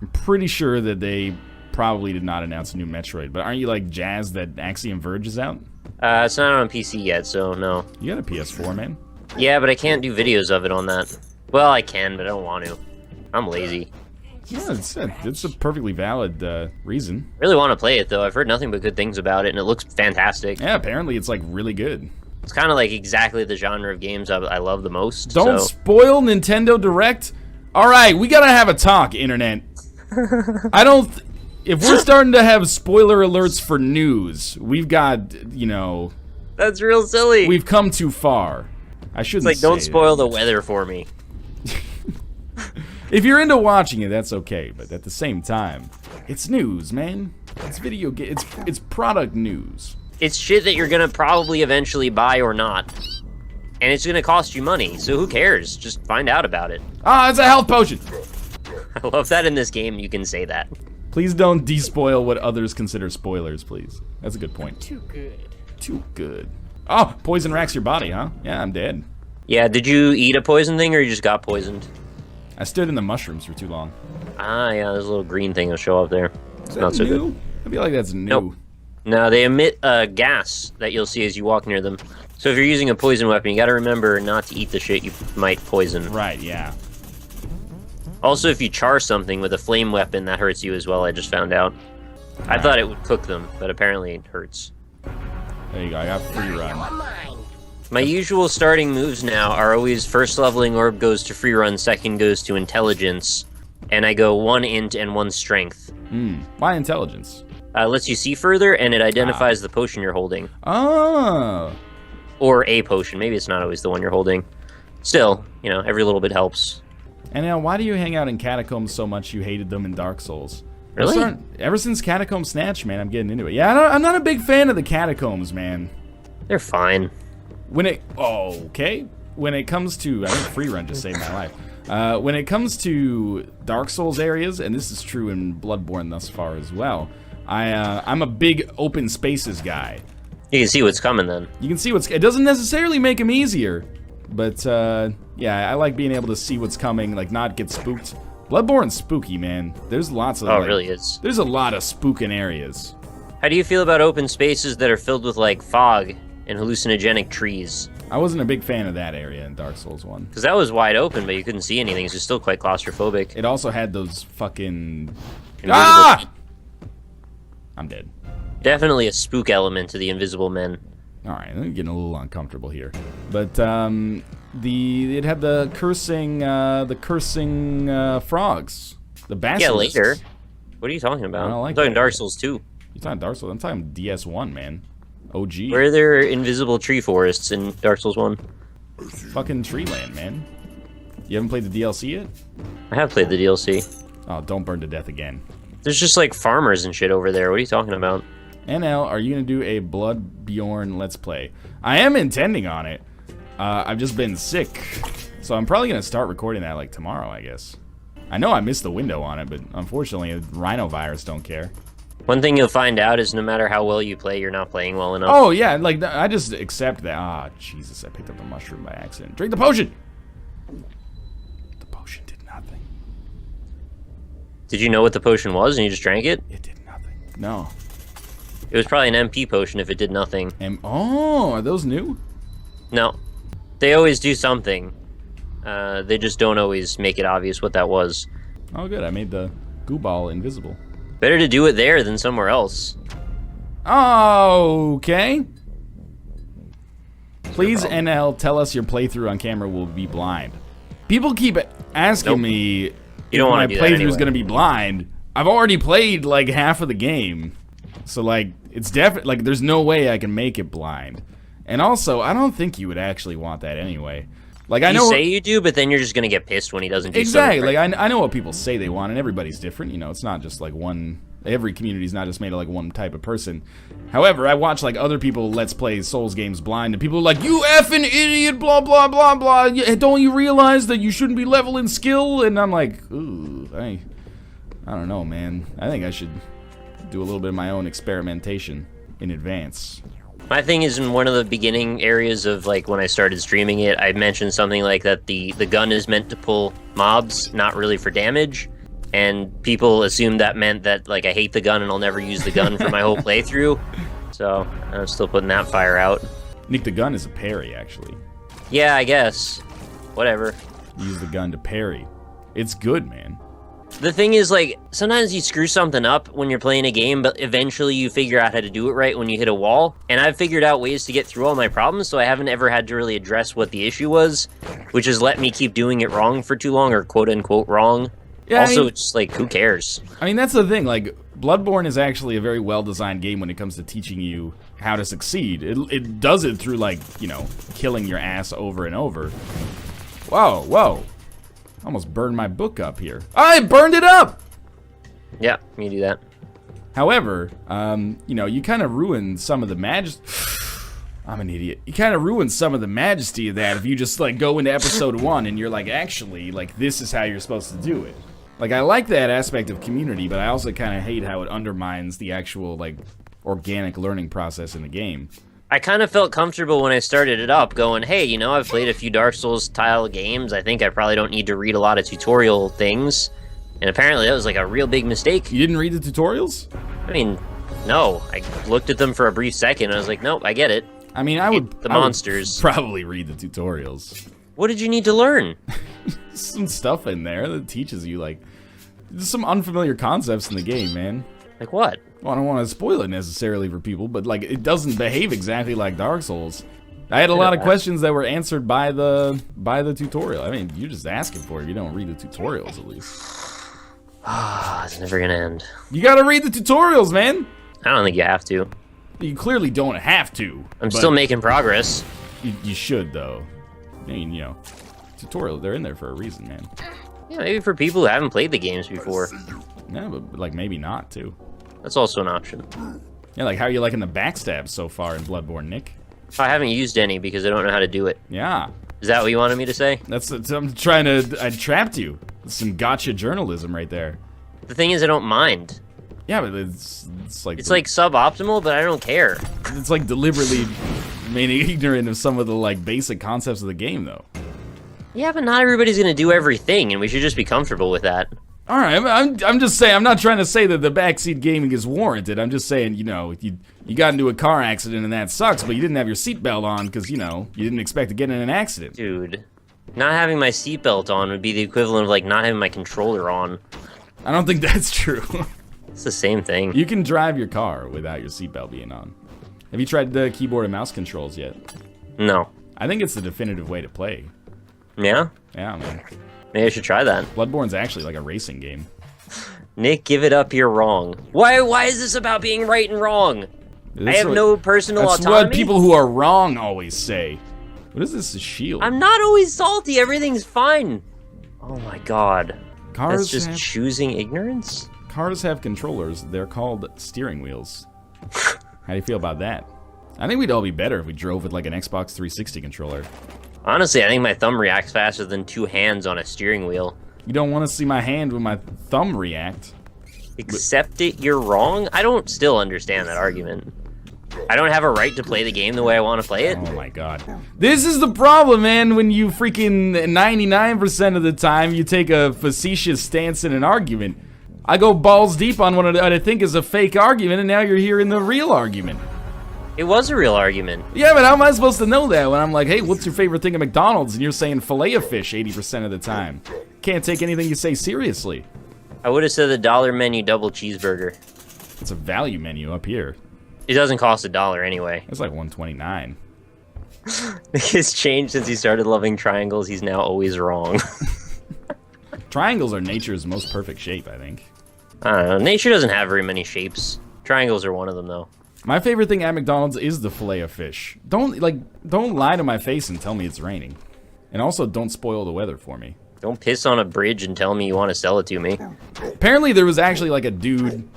I'm pretty sure that they probably did not announce a new Metroid, but aren't you like jazzed that Axiom Verge is out? It's not on PC yet, so no. You got a PS4, man. Yeah, but I can't do videos of it on that. Well, I can, but I don't want to. I'm lazy. Yeah, it's a perfectly valid reason. Really want to play it, though. I've heard nothing but good things about it, and it looks fantastic. Yeah, apparently it's like really good. It's kind of like exactly the genre of games I love the most. Don't so. spoil Nintendo Direct. All right, we gotta have a talk, internet. I don't. If we're starting to have spoiler alerts for news, we've got, you know. That's real silly. We've come too far. I shouldn't. It's like, don't say spoil that. the weather for me. If you're into watching it, that's okay. But at the same time, it's news, man. It's video game. It's product news. It's shit that you're gonna probably eventually buy or not, and it's gonna cost you money. So who cares? Just find out about it. Ah, it's a health potion. I love that in this game you can say that. Please don't despoil what others consider spoilers, please. That's a good point. Too good. Too good. Oh, poison racks your body, huh? Yeah, I'm dead. Yeah, did you eat a poison thing or you just got poisoned? I stood in the mushrooms for too long. Ah, yeah, there's a little green thing that'll show up there. It's not so new? good. I feel like that's new. Nope. No, they emit gas that you'll see as you walk near them. So if you're using a poison weapon, you gotta remember not to eat the shit you might poison. Right, yeah. Also, if you char something with a flame weapon, that hurts you as well, I just found out. I thought it would cook them, but apparently it hurts. There you go, I got free run. My usual starting moves now are always first leveling orb goes to free run, second goes to intelligence, and I go 1 int and 1 strength. Why intelligence? Lets you see further, and it identifies the potion you're holding. Oh. Or a potion. Maybe it's not always the one you're holding. Still, you know, every little bit helps. And now, why do you hang out in Catacombs so much you hated them in Dark Souls? Really? Ever since Catacomb Snatch, man, I'm getting into it. Yeah, I'm not a big fan of the Catacombs, man. They're fine. When it... Oh, okay. When it comes to... I think free run just saved my life. When it comes to Dark Souls areas, and this is true in Bloodborne thus far as well, I'm a big open spaces guy. You can see what's coming then. You can see what's... It doesn't necessarily make them easier, but, yeah, I like being able to see what's coming, like, not get spooked. Bloodborne's spooky, man. There's lots of... Oh, like, it really is. There's a lot of spooking areas. How do you feel about open spaces that are filled with, like, fog and hallucinogenic trees? I wasn't a big fan of that area in Dark Souls 1. Because that was wide open, but you couldn't see anything, so it's still quite claustrophobic. It also had those fucking... Invisible- Ah! I'm dead. Definitely a spook element to the Invisible Men. Alright, I'm getting a little uncomfortable here. But, it had the cursing frogs. The basilisks. Yeah, later. What are you talking about? I don't like I'm talking that. Dark Souls 2. You're talking Dark Souls? I'm talking DS1, man. OG. Where are there invisible tree forests in Dark Souls 1? Fucking Treeland, man. You haven't played the DLC yet? I have played the DLC. Oh, don't burn to death again. There's just like farmers and shit over there. What are you talking about? NL, are you gonna do a Bloodborne Let's Play? I am intending on it. I've just been sick, so I'm probably gonna start recording that like tomorrow, I guess. I know I missed the window on it, but unfortunately, rhinovirus don't care. One thing you'll find out is no matter how well you play, you're not playing well enough. Oh yeah, like I just accept that. Ah, Jesus, I picked up a mushroom by accident. Drink the potion. The potion did nothing. Did you know what the potion was and you just drank it? It did nothing. No. It was probably an MP potion if it did nothing. Oh, are those new? No. They always do something. They just don't always make it obvious what that was. Oh, good. I made the goo ball invisible. Better to do it there than somewhere else. Okay. Please, NL, tell us your playthrough on camera will be blind. People keep asking me You don't if want my to do that playthrough anyway. is going to be blind. I've already played like half of the game. So like it's definitely like there's no way I can make it blind. And also, I don't think you would actually want that anyway. Like I know You say you do, but then you're just gonna get pissed when he doesn't do exactly. something. Like I know what people say they want, and everybody's different. You know, it's not just like one. Every community's not just made of like one type of person. However, I watch like other people let's play Souls games blind, and people are like, "You effing idiot!" Blah blah blah blah. Don't you realize that you shouldn't be leveling skill? And I'm like, ooh, I don't know, man. I think I should do a little bit of my own experimentation in advance. My thing is in one of the beginning areas of like when I started streaming it, I mentioned something like that the gun is meant to pull mobs, not really for damage. And people assumed that meant that like I hate the gun and I'll never use the gun for my whole playthrough. So I'm still putting that fire out. Nick, the gun is a parry, actually. Yeah, I guess. Whatever. You use the gun to parry. It's good, man. The thing is, like, sometimes you screw something up when you're playing a game, but eventually you figure out how to do it right when you hit a wall. And I've figured out ways to get through all my problems, so I haven't ever had to really address what the issue was, which has let me keep doing it wrong for too long, or quote-unquote wrong. Yeah, also, it's like, who cares? I mean, that's the thing. Like, Bloodborne is actually a very well-designed game when it comes to teaching you how to succeed. It does it through, like, you know, killing your ass over and over. Whoa, whoa. Almost burned my book up here. I burned it up! Yeah, you do that. However, you know, you kind of ruin some of the I'm an idiot. You kind of ruin some of the majesty of that if you just, like, go into episode 1 and you're like, actually, like, this is how you're supposed to do it. Like, I like that aspect of community, but I also kind of hate how it undermines the actual, like, organic learning process in the game. I kind of felt comfortable when I started it up, going, hey, you know, I've played a few Dark Souls-style games. I think I probably don't need to read a lot of tutorial things. And apparently that was, like, a real big mistake. You didn't read the tutorials? I mean, no. I looked at them for a brief second, and I was like, nope, I get it. I mean, I would monsters. Probably read the tutorials. What did you need to learn? Some stuff in there that teaches you, like, there's some unfamiliar concepts in the game, man. Like what? Well, I don't want to spoil it necessarily for people, but, like, it doesn't behave exactly like Dark Souls. I had a lot of questions that were answered by the tutorial. I mean, you're just asking for it. You don't read the tutorials, at least. Ah, it's never gonna end. You gotta read the tutorials, man! I don't think you have to. You clearly don't have to. I'm still making progress. You should, though. I mean, you know, tutorial, they're in there for a reason, man. Yeah, maybe for people who haven't played the games before. Yeah, but like, maybe not, too. That's also an option. Yeah, like, how are you liking the backstabs so far in Bloodborne, Nick? I haven't used any because I don't know how to do it. Yeah. Is that what you wanted me to say? I'm trying to... I trapped you. That's some gotcha journalism right there. The thing is, I don't mind. Yeah, but it's like... It's like suboptimal, but I don't care. It's like deliberately made ignorant of some of the, like, basic concepts of the game, though. Yeah, but not everybody's gonna do everything, and we should just be comfortable with that. All right, I'm just saying, I'm not trying to say that the backseat gaming is warranted. I'm just saying, you know, you got into a car accident and that sucks, but you didn't have your seatbelt on because, you know, you didn't expect to get in an accident. Dude, not having my seatbelt on would be the equivalent of, like, not having my controller on. I don't think that's true. It's the same thing. You can drive your car without your seatbelt being on. Have you tried the keyboard and mouse controls yet? No. I think it's the definitive way to play. Yeah? Yeah, man. Maybe I should try that. Bloodborne's actually like a racing game. Nick, give it up, you're wrong. Why is this about being right and wrong? I have no personal autonomy? That's what people who are wrong always say. What is this, a shield? I'm not always salty, everything's fine. Oh my god. Cars That's just choosing ignorance? Cars have controllers. They're called steering wheels. How do you feel about that? I think we'd all be better if we drove with like an Xbox 360 controller. Honestly, I think my thumb reacts faster than 2 hands on a steering wheel. You don't want to see my hand when my thumb react. Accept it, you're wrong? I don't still understand that argument. I don't have a right to play the game the way I want to play it? Oh my god. This is the problem, man, when you freaking 99% of the time you take a facetious stance in an argument. I go balls deep on what I think is a fake argument, and now you're hearing the real argument. It was a real argument. Yeah, but how am I supposed to know that when I'm like, hey, what's your favorite thing at McDonald's? And you're saying Filet-O-Fish 80% of the time. Can't take anything you say seriously. I would have said the dollar menu double cheeseburger. It's a value menu up here. It doesn't cost $1 anyway. It's like $1.29. It's changed since he started loving triangles. He's now always wrong. Triangles are nature's most perfect shape, I think. I don't know. Nature doesn't have very many shapes. Triangles are one of them, though. My favorite thing at McDonald's is the Filet-O-Fish. Don't lie to my face and tell me it's raining. And also, don't spoil the weather for me. Don't piss on a bridge and tell me you want to sell it to me. Apparently, there was actually like a dude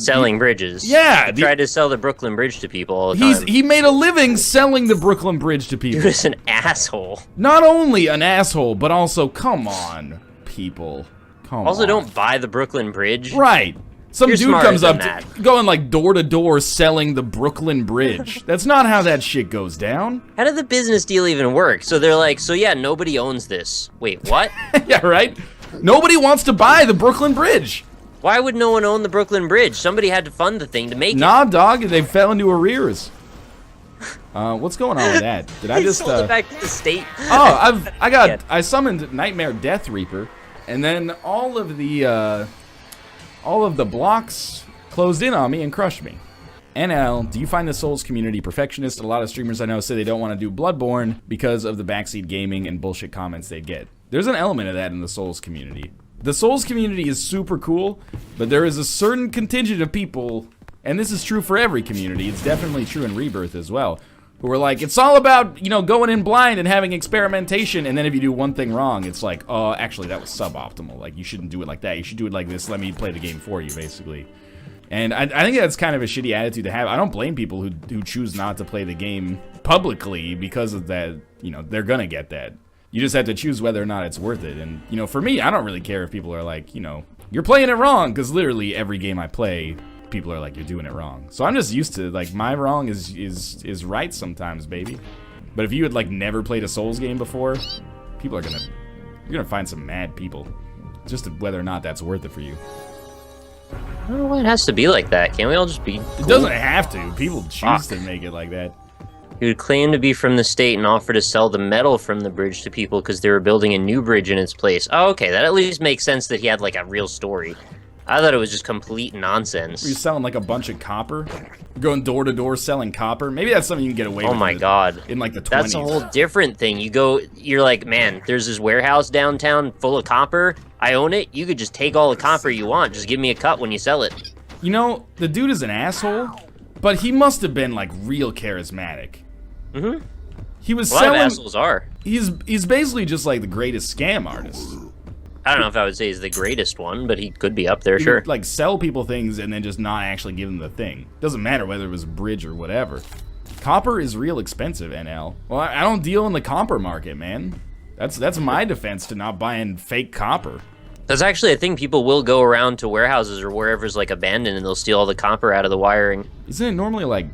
selling bridges. Yeah, he tried to sell the Brooklyn Bridge to people all the time. He made a living selling the Brooklyn Bridge to people. He was an asshole. Not only an asshole, but also, come on, people. Come on. Also, don't buy the Brooklyn Bridge. Right. Some You're dude comes up going like door to door selling the Brooklyn Bridge. That's not how that shit goes down. How did the business deal even work? So they're like, so yeah, nobody owns this. Wait, what? Yeah, right? Nobody wants to buy the Brooklyn Bridge. Why would no one own the Brooklyn Bridge? Somebody had to fund the thing to make it. Nah, dog, they fell into arrears. What's going on with that? Did I just sold it back to the state? Oh, I summoned Nightmare Death Reaper. And then all of the blocks closed in on me and crushed me. NL, do you find the Souls community perfectionist? A lot of streamers I know say they don't want to do Bloodborne because of the backseat gaming and bullshit comments they get. There's an element of that in the Souls community. The Souls community is super cool, but there is a certain contingent of people, and this is true for every community, it's definitely true in Rebirth as well, who are like, it's all about, you know, going in blind and having experimentation, and then if you do one thing wrong, it's like, oh, actually, that was suboptimal. Like, you shouldn't do it like that. You should do it like this. Let me play the game for you, basically. And I think that's kind of a shitty attitude to have. I don't blame people who choose not to play the game publicly because of that. You know, they're gonna get that. You just have to choose whether or not it's worth it. And, you know, for me, I don't really care if people are like, you know, you're playing it wrong, because literally every game I play, people are like, you're doing it wrong. So I'm just used to, like, my wrong is right sometimes, baby. But if you had, like, never played a Souls game before, you're gonna find some mad people. Just whether or not that's worth it for you. I don't know why it has to be like that. Can't we all just be cool? It doesn't have to. People choose to make it like that. He would claim to be from the state and offer to sell the metal from the bridge to people because they were building a new bridge in its place. Oh, okay, that at least makes sense that he had, like, a real story. I thought it was just complete nonsense. You're selling, like, a bunch of copper? Going door to door selling copper? Maybe that's something you can get away with. Oh my god. In, like, the 20s. That's a whole different thing. You're like, man, there's this warehouse downtown full of copper. I own it. You could just take all the copper you want. Just give me a cut when you sell it. You know, the dude is an asshole, but he must have been, like, real charismatic. Mm-hmm. He was selling... A lot of assholes are. He's basically just, like, the greatest scam artist. I don't know if I would say he's the greatest one, but he could be up there, he sure. Would, like, sell people things and then just not actually give them the thing. Doesn't matter whether it was a bridge or whatever. Copper is real expensive, NL. Well, I don't deal in the copper market, man. That's my defense to not buying fake copper. That's actually a thing. People will go around to warehouses or wherever's, like, abandoned, and they'll steal all the copper out of the wiring. Isn't it normally, like...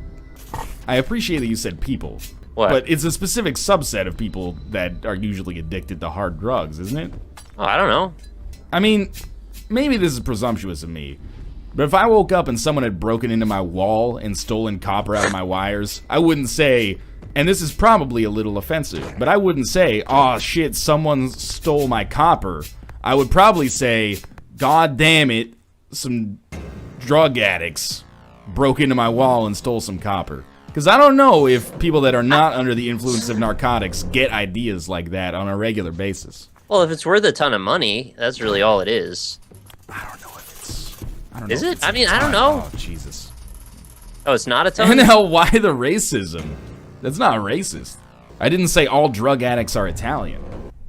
I appreciate that you said people. What? But it's a specific subset of people that are usually addicted to hard drugs, isn't it? Oh, I don't know. I mean, maybe this is presumptuous of me, but if I woke up and someone had broken into my wall and stolen copper out of my wires, I wouldn't say, and this is probably a little offensive, but I wouldn't say, oh shit, someone stole my copper. I would probably say, god damn it, some drug addicts broke into my wall and stole some copper. Because I don't know if people that are not under the influence of narcotics get ideas like that on a regular basis. Well, if it's worth a ton of money, that's really all it is. I don't know if it's... I don't know is if it? it's I mean, I don't know. Oh, Jesus. Oh, it's not a ton? And hell, why the racism? That's not racist. I didn't say all drug addicts are Italian.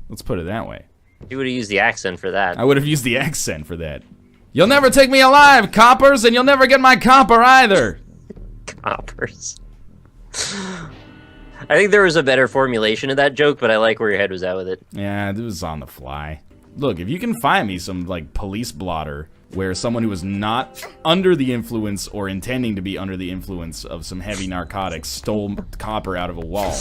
Let's put it that way. You would have used the accent for that. I would have used the accent for that. You'll never take me alive, coppers, and you'll never get my copper either. Coppers. I think there was a better formulation of that joke, but I like where your head was at with it. Yeah, it was on the fly. Look, if you can find me some, like, police blotter where someone who was not under the influence or intending to be under the influence of some heavy narcotics stole copper out of a wall,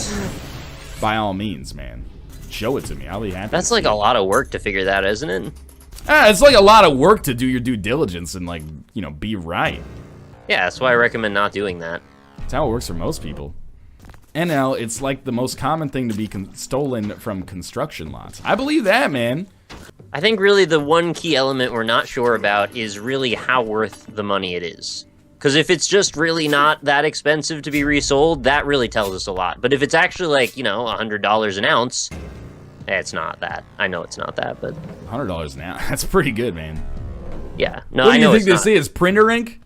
by all means, man. Show it to me. I'll be happy. That's like a lot of work to figure that, isn't it? It's like a lot of work to do your due diligence and, like, you know, be right. Yeah, that's why I recommend not doing that. That's how it works for most people. NL, it's like the most common thing to be stolen from construction lots. I believe that, man. I think really the one key element we're not sure about is really how worth the money it is. Because if it's just really not that expensive to be resold, that really tells us a lot. But if it's actually like, you know, $100 an ounce, it's not that. I know it's not that, but... $100 an ounce? That's pretty good, man. Yeah. No, what I know it's not. What do you think this is, printer ink?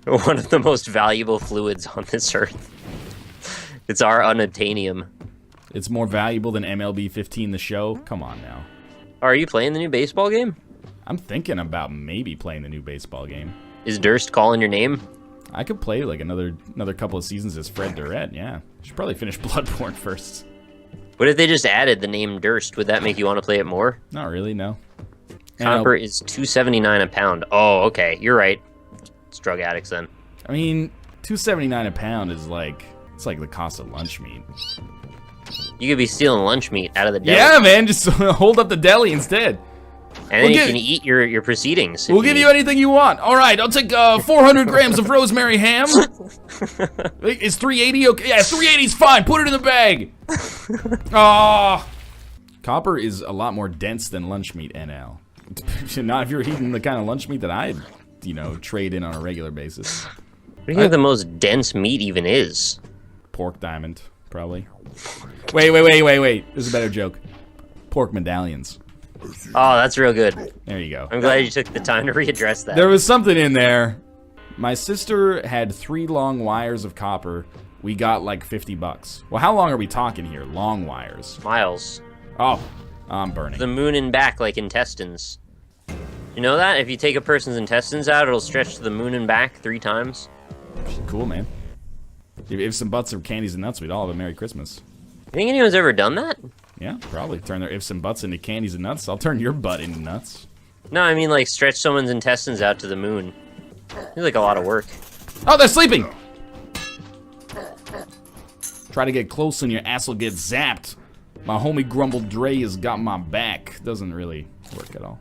One of the most valuable fluids on this earth. It's our unobtainium. It's more valuable than MLB 15 the show? Come on now. Are you playing the new baseball game? I'm thinking about maybe playing the new baseball game. Is Durst calling your name? I could play like another couple of seasons as Fred Durrett, yeah. Should probably finish Bloodborne first. What if they just added the name Durst? Would that make you want to play it more? Not really, no. Copper is $2.79 a pound. Oh, okay. You're right. It's drug addicts then. I mean, $2.79 a pound is like, it's like the cost of lunch meat. You could be stealing lunch meat out of the deli. Yeah, man, just hold up the deli instead. And then you can eat your proceedings. We'll give you anything you want. All right, I'll take 400 grams of rosemary ham. Is 380 okay? Yeah, 380's fine. Put it in the bag. Oh, Copper is a lot more dense than lunch meat, NL. Not if you're eating the kind of lunch meat that I, trade in on a regular basis. What do you think the most dense meat even is? Pork diamond, probably. Wait. There's a better joke. Pork medallions. Oh, that's real good. There you go. I'm glad you took the time to readdress that. There was something in there. My sister had 3 long wires of copper. We got like $50. Well, how long are we talking here? Long wires. Miles. Oh, I'm burning. The moon and back like intestines. You know that? If you take a person's intestines out, it'll stretch to the moon and back 3 times. Cool, man. If some butts or candies and nuts, we'd all have a Merry Christmas. You think anyone's ever done that? Yeah, probably. Turn their ifs and butts into candies and nuts. I'll turn your butt into nuts. No, I mean like stretch someone's intestines out to the moon. It's like a lot of work. Oh, they're sleeping! Try to get close and your ass will get zapped. My homie Grumble Dre has got my back. Doesn't really work at all.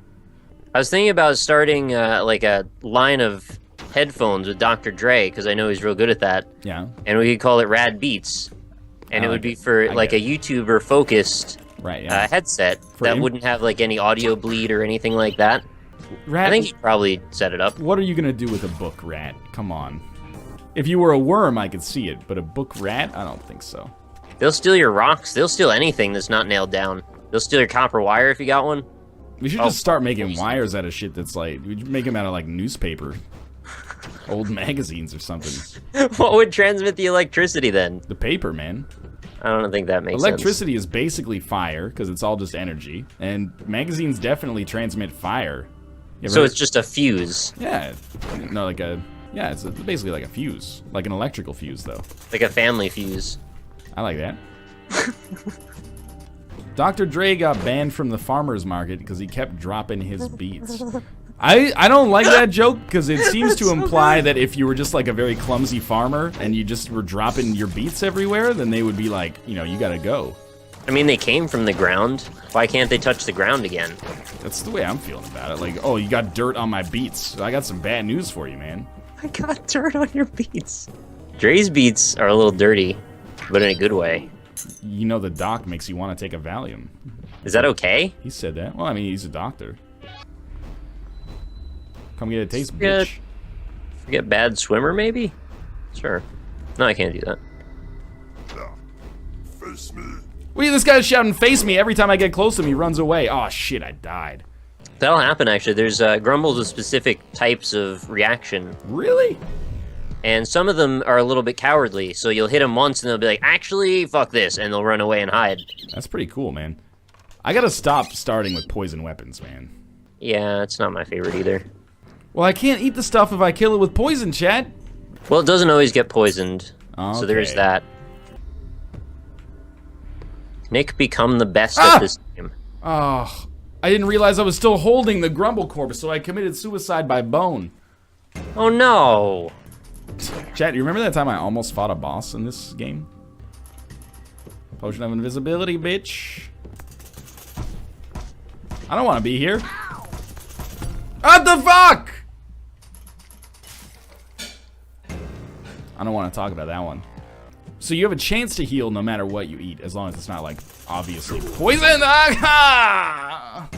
I was thinking about starting like a line of headphones with Dr. Dre, because I know he's real good at that. Yeah. And we could call it Rad Beats. And it would be for like a YouTuber focused headset that wouldn't have like any audio bleed or anything like that. Rat, I think he'd probably set it up. What are you gonna do with a book rat? Come on. If you were a worm, I could see it, but a book rat? I don't think so. They'll steal your rocks. They'll steal anything that's not nailed down. They'll steal your copper wire if you got one. We should just start making wires out of shit that's like, we make them out of like newspaper. Old magazines or something. What would transmit the electricity then? The paper, man. I don't think that makes sense. Electricity is basically fire, because it's all just energy. And magazines definitely transmit fire. So it's just a fuse. Yeah. No, like a... Yeah, it's basically like a fuse. Like an electrical fuse, though. Like a family fuse. I like that. Dr. Dre got banned from the farmer's market because he kept dropping his beats. I don't like that joke because it seems to imply that if you were just like a very clumsy farmer and you just were dropping your beats everywhere, then they would be like, you gotta go. I mean, they came from the ground. Why can't they touch the ground again? That's the way I'm feeling about it. Like, oh, you got dirt on my beats. I got some bad news for you, man. I got dirt on your beats. Dre's beats are a little dirty, but in a good way. You know the doc makes you want to take a Valium. Is that okay? He said that. Well, I mean, he's a doctor. Come get a taste, bitch. Forget bad swimmer, maybe? Sure. No, I can't do that. Face me. Wait, this guy's shouting, face me. Every time I get close to him, he runs away. Oh, shit, I died. That'll happen, actually. There's grumbles with specific types of reaction. Really? And some of them are a little bit cowardly, so you'll hit them once and they'll be like, actually, fuck this, and they'll run away and hide. That's pretty cool, man. I gotta stop starting with poison weapons, man. Yeah, it's not my favorite either. Well, I can't eat the stuff if I kill it with poison, chat. Well, it doesn't always get poisoned, so there's Okay. that. Nick, become the best at this game. Oh, I didn't realize I was still holding the Grumble Corpse, so I committed suicide by bone. Oh no! Chat, you remember that time I almost fought a boss in this game? Potion of invisibility, bitch. I don't want to be here. What the fuck? I don't want to talk about that one. So you have a chance to heal no matter what you eat, as long as it's not, like, obviously poison. Ah!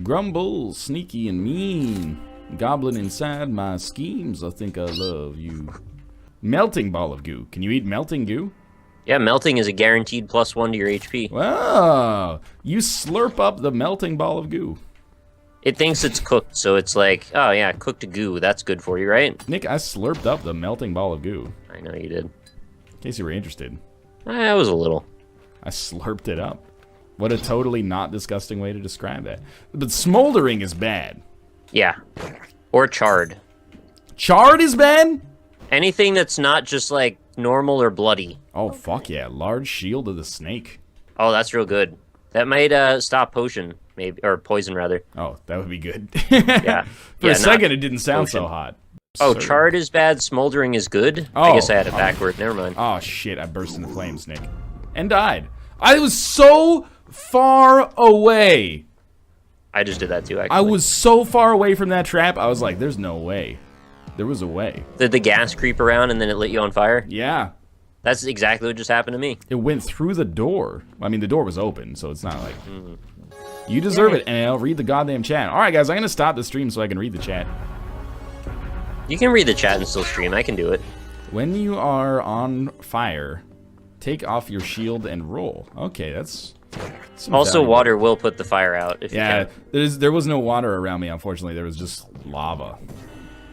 Grumble, sneaky and mean. Goblin inside my schemes, I think I love you. Melting ball of goo. Can you eat melting goo? Yeah, melting is a guaranteed +1 to your HP. Wow. You slurp up the melting ball of goo. It thinks it's cooked, so it's like, oh yeah, cooked goo, that's good for you, right? Nick, I slurped up the melting ball of goo. I know you did. In case you were interested. I was a little. I slurped it up. What a totally not disgusting way to describe that. But smoldering is bad. Yeah. Or charred. Charred is bad? Anything that's not just like normal or bloody. Oh, fuck yeah. Large shield of the snake. Oh, that's real good. That might stop potion, maybe, or poison rather. Oh, that would be good. Yeah. For a second, it didn't sound so hot. Oh, Absurd. charred is bad, smoldering is good? Oh, I guess I had it backward, never mind. Oh, shit, I burst into flames, Nick. And died. I was so far away. I just did that too, actually. I was so far away from that trap, I was like, there's no way. There was a way. Did the gas creep around and then it lit you on fire? Yeah. That's exactly what just happened to me. It went through the door. I mean, the door was open, so it's not like... You deserve it, NL. Read the goddamn chat. All right, guys, I'm going to stop the stream so I can read the chat. You can read the chat and still stream. I can do it. When you are on fire, take off your shield and roll. Okay, that's... Also, valuable. water will put the fire out. If you can. There was no water around me, unfortunately. There was just lava.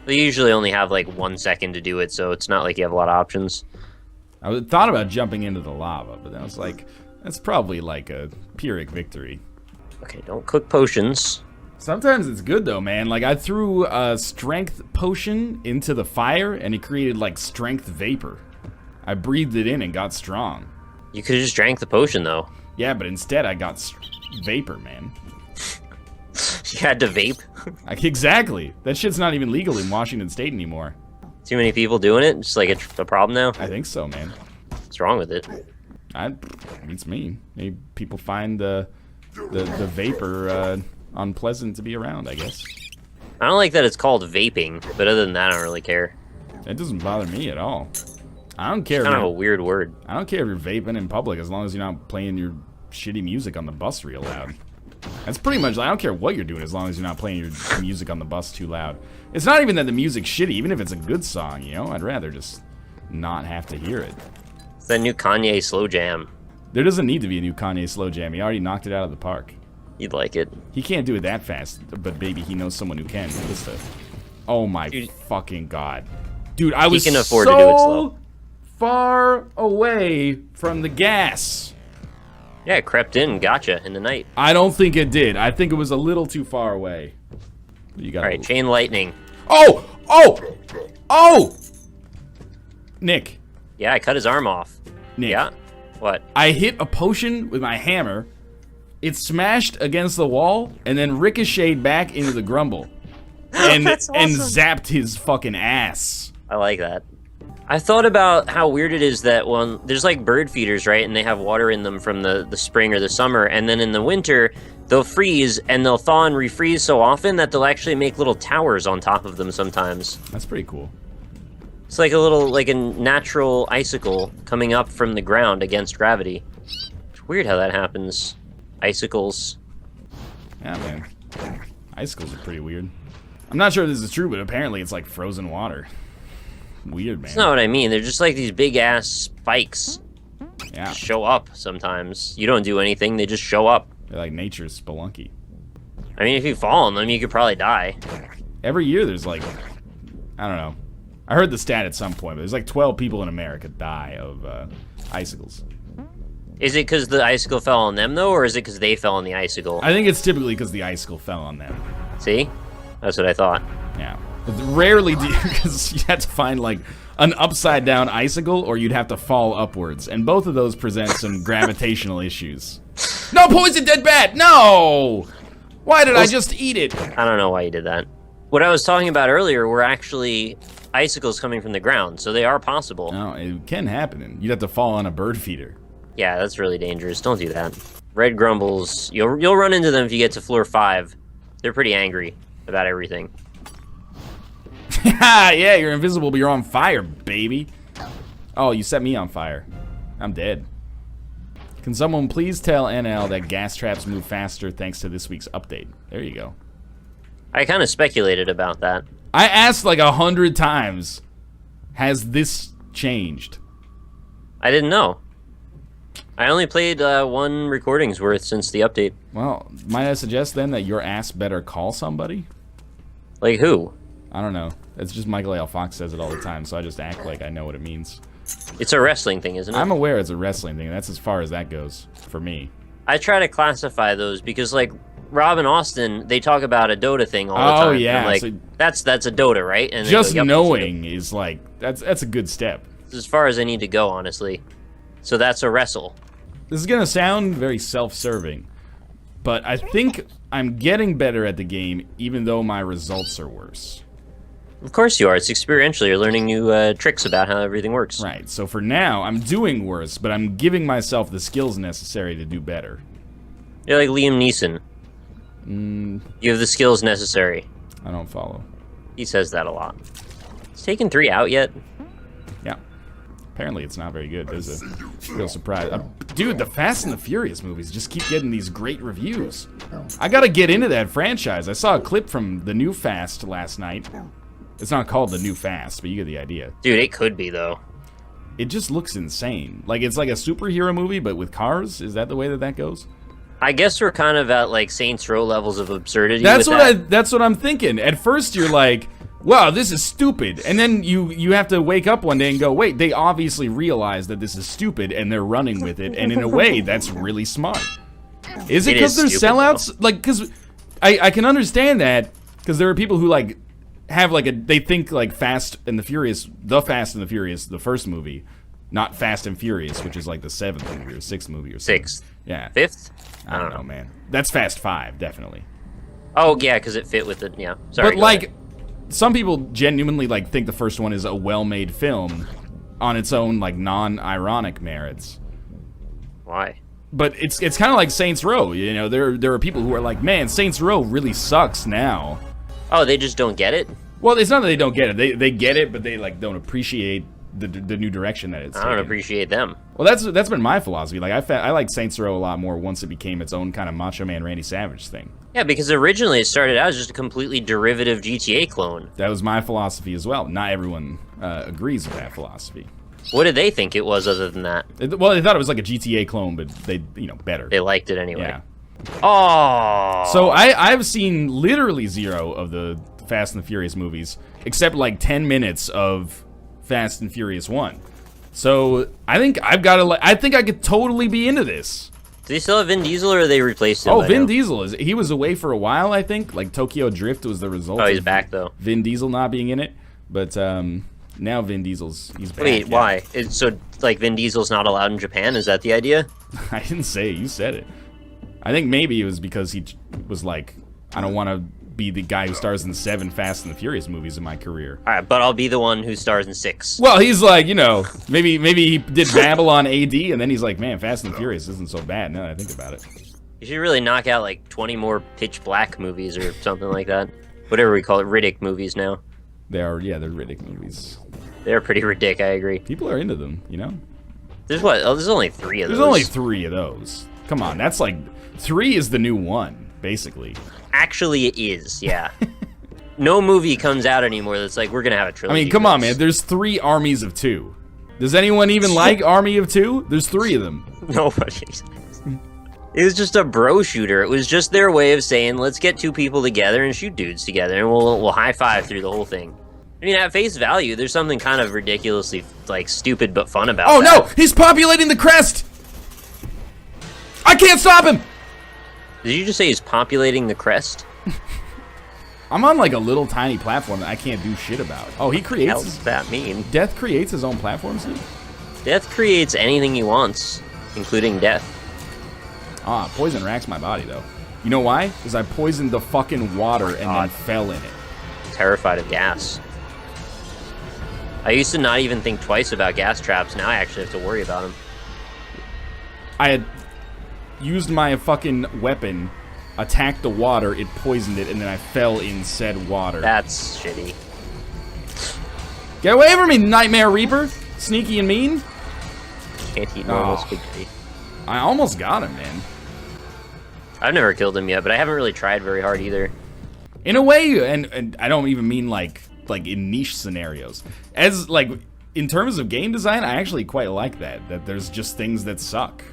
They usually only have like 1 second to do it, so it's not like you have a lot of options. I thought about jumping into the lava, but then I was like, that's probably like a Pyrrhic victory. Okay, don't cook potions. Sometimes it's good though, man. Like I threw a strength potion into the fire and it created like strength vapor. I breathed it in and got strong. You could have just drank the potion though. Yeah, but instead I got vapor, man. You had to vape? Like, exactly. That shit's not even legal in Washington State anymore. Too many people doing it? It's like a problem now? I think so, man. What's wrong with it? It's me. Maybe people find the vapor unpleasant to be around, I guess. I don't like that it's called vaping, but other than that, I don't really care. That doesn't bother me at all. I don't care. It's kind of a weird word. I don't care if you're vaping in public as long as you're not playing your shitty music on the bus real loud. That's pretty much, I don't care what you're doing as long as you're not playing your music on the bus too loud. It's not even that the music's shitty, even if it's a good song, you know? I'd rather just not have to hear it. It's that new Kanye slow jam. There doesn't need to be a new Kanye slow jam. He already knocked it out of the park. You'd like it. He can't do it that fast, but baby, he knows someone who can. Oh my fucking god. Dude, I was can afford to do it slow. so far away from the gas. Yeah, it crept in and gotcha in the night. I don't think it did. I think it was a little too far away. You got Alright, chain lightning. Oh! Oh! Oh! Nick. Yeah, I cut his arm off. Nick. Yeah? What? I hit a potion with my hammer. It smashed against the wall and then ricocheted back into the grumble. And, That's awesome. and zapped his fucking ass. I like that. I thought about how weird it is that when there's like bird feeders, right? And they have water in them from the spring or the summer. And then in the winter, they'll freeze and they'll thaw and refreeze so often that they'll actually make little towers on top of them sometimes. That's pretty cool. It's like a natural icicle coming up from the ground against gravity. It's weird how that happens. Icicles. Yeah, man. Icicles are pretty weird. I'm not sure if this is true, but apparently it's like frozen water. Weird, man. That's not what I mean. They're just like these big-ass spikes. Yeah. Show up sometimes. You don't do anything, they just show up. They're like nature's spelunky. I mean, if you fall on them, you could probably die. Every year there's like, I don't know. I heard the stat at some point, but there's like 12 people in America die of icicles. Is it because the icicle fell on them, though, or is it because they fell on the icicle? I think it's typically because the icicle fell on them. See? That's what I thought. Yeah. Rarely do you, because you have to find like an upside down icicle or you'd have to fall upwards. And both of those present some gravitational issues. No, poison dead bat! No! Why did I just eat it? I don't know why you did that. What I was talking about earlier were actually icicles coming from the ground, so they are possible. No, it can happen. You'd have to fall on a bird feeder. Yeah, that's really dangerous. Don't do that. Red grumbles, you'll run into them if you get to floor 5. They're pretty angry about everything. Yeah, you're invisible, but you're on fire, baby. Oh, you set me on fire. I'm dead. Can someone please tell NL that gas traps move faster thanks to this week's update? There you go. I kind of speculated about that. I asked like 100 times, has this changed? I didn't know. I only played 1 recording's worth since the update. Well, might I suggest then that your ass better call somebody? Like who? I don't know. It's just Michael A. L. Fox says it all the time, so I just act like I know what it means. It's a wrestling thing, isn't it? I'm aware it's a wrestling thing. That's as far as that goes for me. I try to classify those because, like, Rob and Austin, they talk about a Dota thing all the time. Oh, yeah. I'm like, So that's a Dota, right? And just go, yep, knowing is like, that's a good step. it's as far as I need to go, honestly. So that's a wrestle. This is going to sound very self-serving, but I think I'm getting better at the game even though my results are worse. Of course you are. It's experiential. You're learning new tricks about how everything works. Right, so for now, I'm doing worse, but I'm giving myself the skills necessary to do better. You're like Liam Neeson. You have the skills necessary. I don't follow. He says that a lot. Is Taken 3 out yet? Yeah. Apparently it's not very good. There's a real surprise. Dude, the Fast and the Furious movies just keep getting these great reviews. I gotta get into that franchise. I saw a clip from the new Fast last night. It's not called the new Fast, but you get the idea. Dude, it could be, though. It just looks insane. Like, it's like a superhero movie, but with cars? Is that the way that goes? I guess we're kind of at, like, Saints Row levels of absurdity That's with what that's what I'm thinking. At first you're like, wow, this is stupid. And then you have to wake up one day and go, wait, they obviously realize that this is stupid and they're running with it. And in a way, that's really smart. Is it because they're sellouts? Though. Like, because I can understand that because there are people who, like, have, like, they think, like, Fast and the Furious, the first movie, not Fast and Furious, which is, like, the 7th movie or 6th movie or something. 6th. Yeah. 5th? I don't know, man. That's Fast 5, definitely. Oh, yeah, because it fit with it, yeah. Sorry, but, like, some people genuinely, like, think the first one is a well-made film on its own, like, non-ironic merits. Why? But it's kind of like Saints Row, you know? There are people who are like, man, Saints Row really sucks now. Oh, they just don't get it? Well, it's not that they don't get it. They get it, but they, like, don't appreciate the new direction that it's I don't appreciate them. Well, that's been my philosophy. Like, I like Saints Row a lot more once it became its own kind of Macho Man Randy Savage thing. Yeah, because originally it started out as just a completely derivative GTA clone. That was my philosophy as well. Not everyone agrees with that philosophy. What did they think it was other than that? Well, they thought it was like a GTA clone, but they, better. They liked it anyway. Yeah. Oh. So I've seen literally 0 of the Fast and the Furious movies, except like 10 minutes of Fast and Furious 1. So I think I think I could totally be into this. Do they still have Vin Diesel, or they replaced him? Oh, Vin Diesel he was away for a while, I think. Like Tokyo Drift was the result. Oh, he's back though. Vin Diesel not being in it, but now Vin Diesel's he's back. Wait, why? So like Vin Diesel's not allowed in Japan? Is that the idea? I didn't say it. You said it. I think maybe it was because he was like, I don't want to be the guy who stars in 7 Fast and the Furious movies in my career. All right, but I'll be the one who stars in 6. Well, he's like, maybe he did Babylon AD, and then he's like, man, Fast and the Furious isn't so bad now that I think about it. You should really knock out like 20 more Pitch Black movies or something like that. Whatever we call it, Riddick movies now. They're Riddick movies. They're pretty ridiculous, I agree. People are into them, There's what? Oh, there's only 3 of those. There's only 3 of those. Come on, that's like 3 is the new 1, basically. Actually, it is, yeah. No movie comes out anymore that's like, we're gonna have a trilogy. I mean, come on, man. There's 3 armies of 2. Does anyone even like Army of 2? There's 3 of them. Nobody. It was just a bro shooter. It was just their way of saying, let's get 2 people together and shoot dudes together, and we'll high five through the whole thing. I mean, at face value, there's something kind of ridiculously, like, stupid but fun about that. Oh, no! He's populating the crest! I can't stop him! Did you just say he's populating the crest? I'm on, like, a little tiny platform that I can't do shit about. Oh, he creates... What does that mean? Death creates his own platforms, dude? Death creates anything he wants, including death. Ah, poison racks my body, though. You know why? Because I poisoned the fucking water and then fell in it. I'm terrified of gas. I used to not even think twice about gas traps. Now I actually have to worry about them. I had used my fucking weapon, attacked the water, it poisoned it, and then I fell in said water. That's shitty. Get away from me, Nightmare Reaper! Sneaky and mean. Can't eat normal spaghetti. I almost got him, man. I've never killed him yet, but I haven't really tried very hard either. In a way, and I don't even mean like in niche scenarios. As, like, in terms of game design, I actually quite like that there's just things that suck.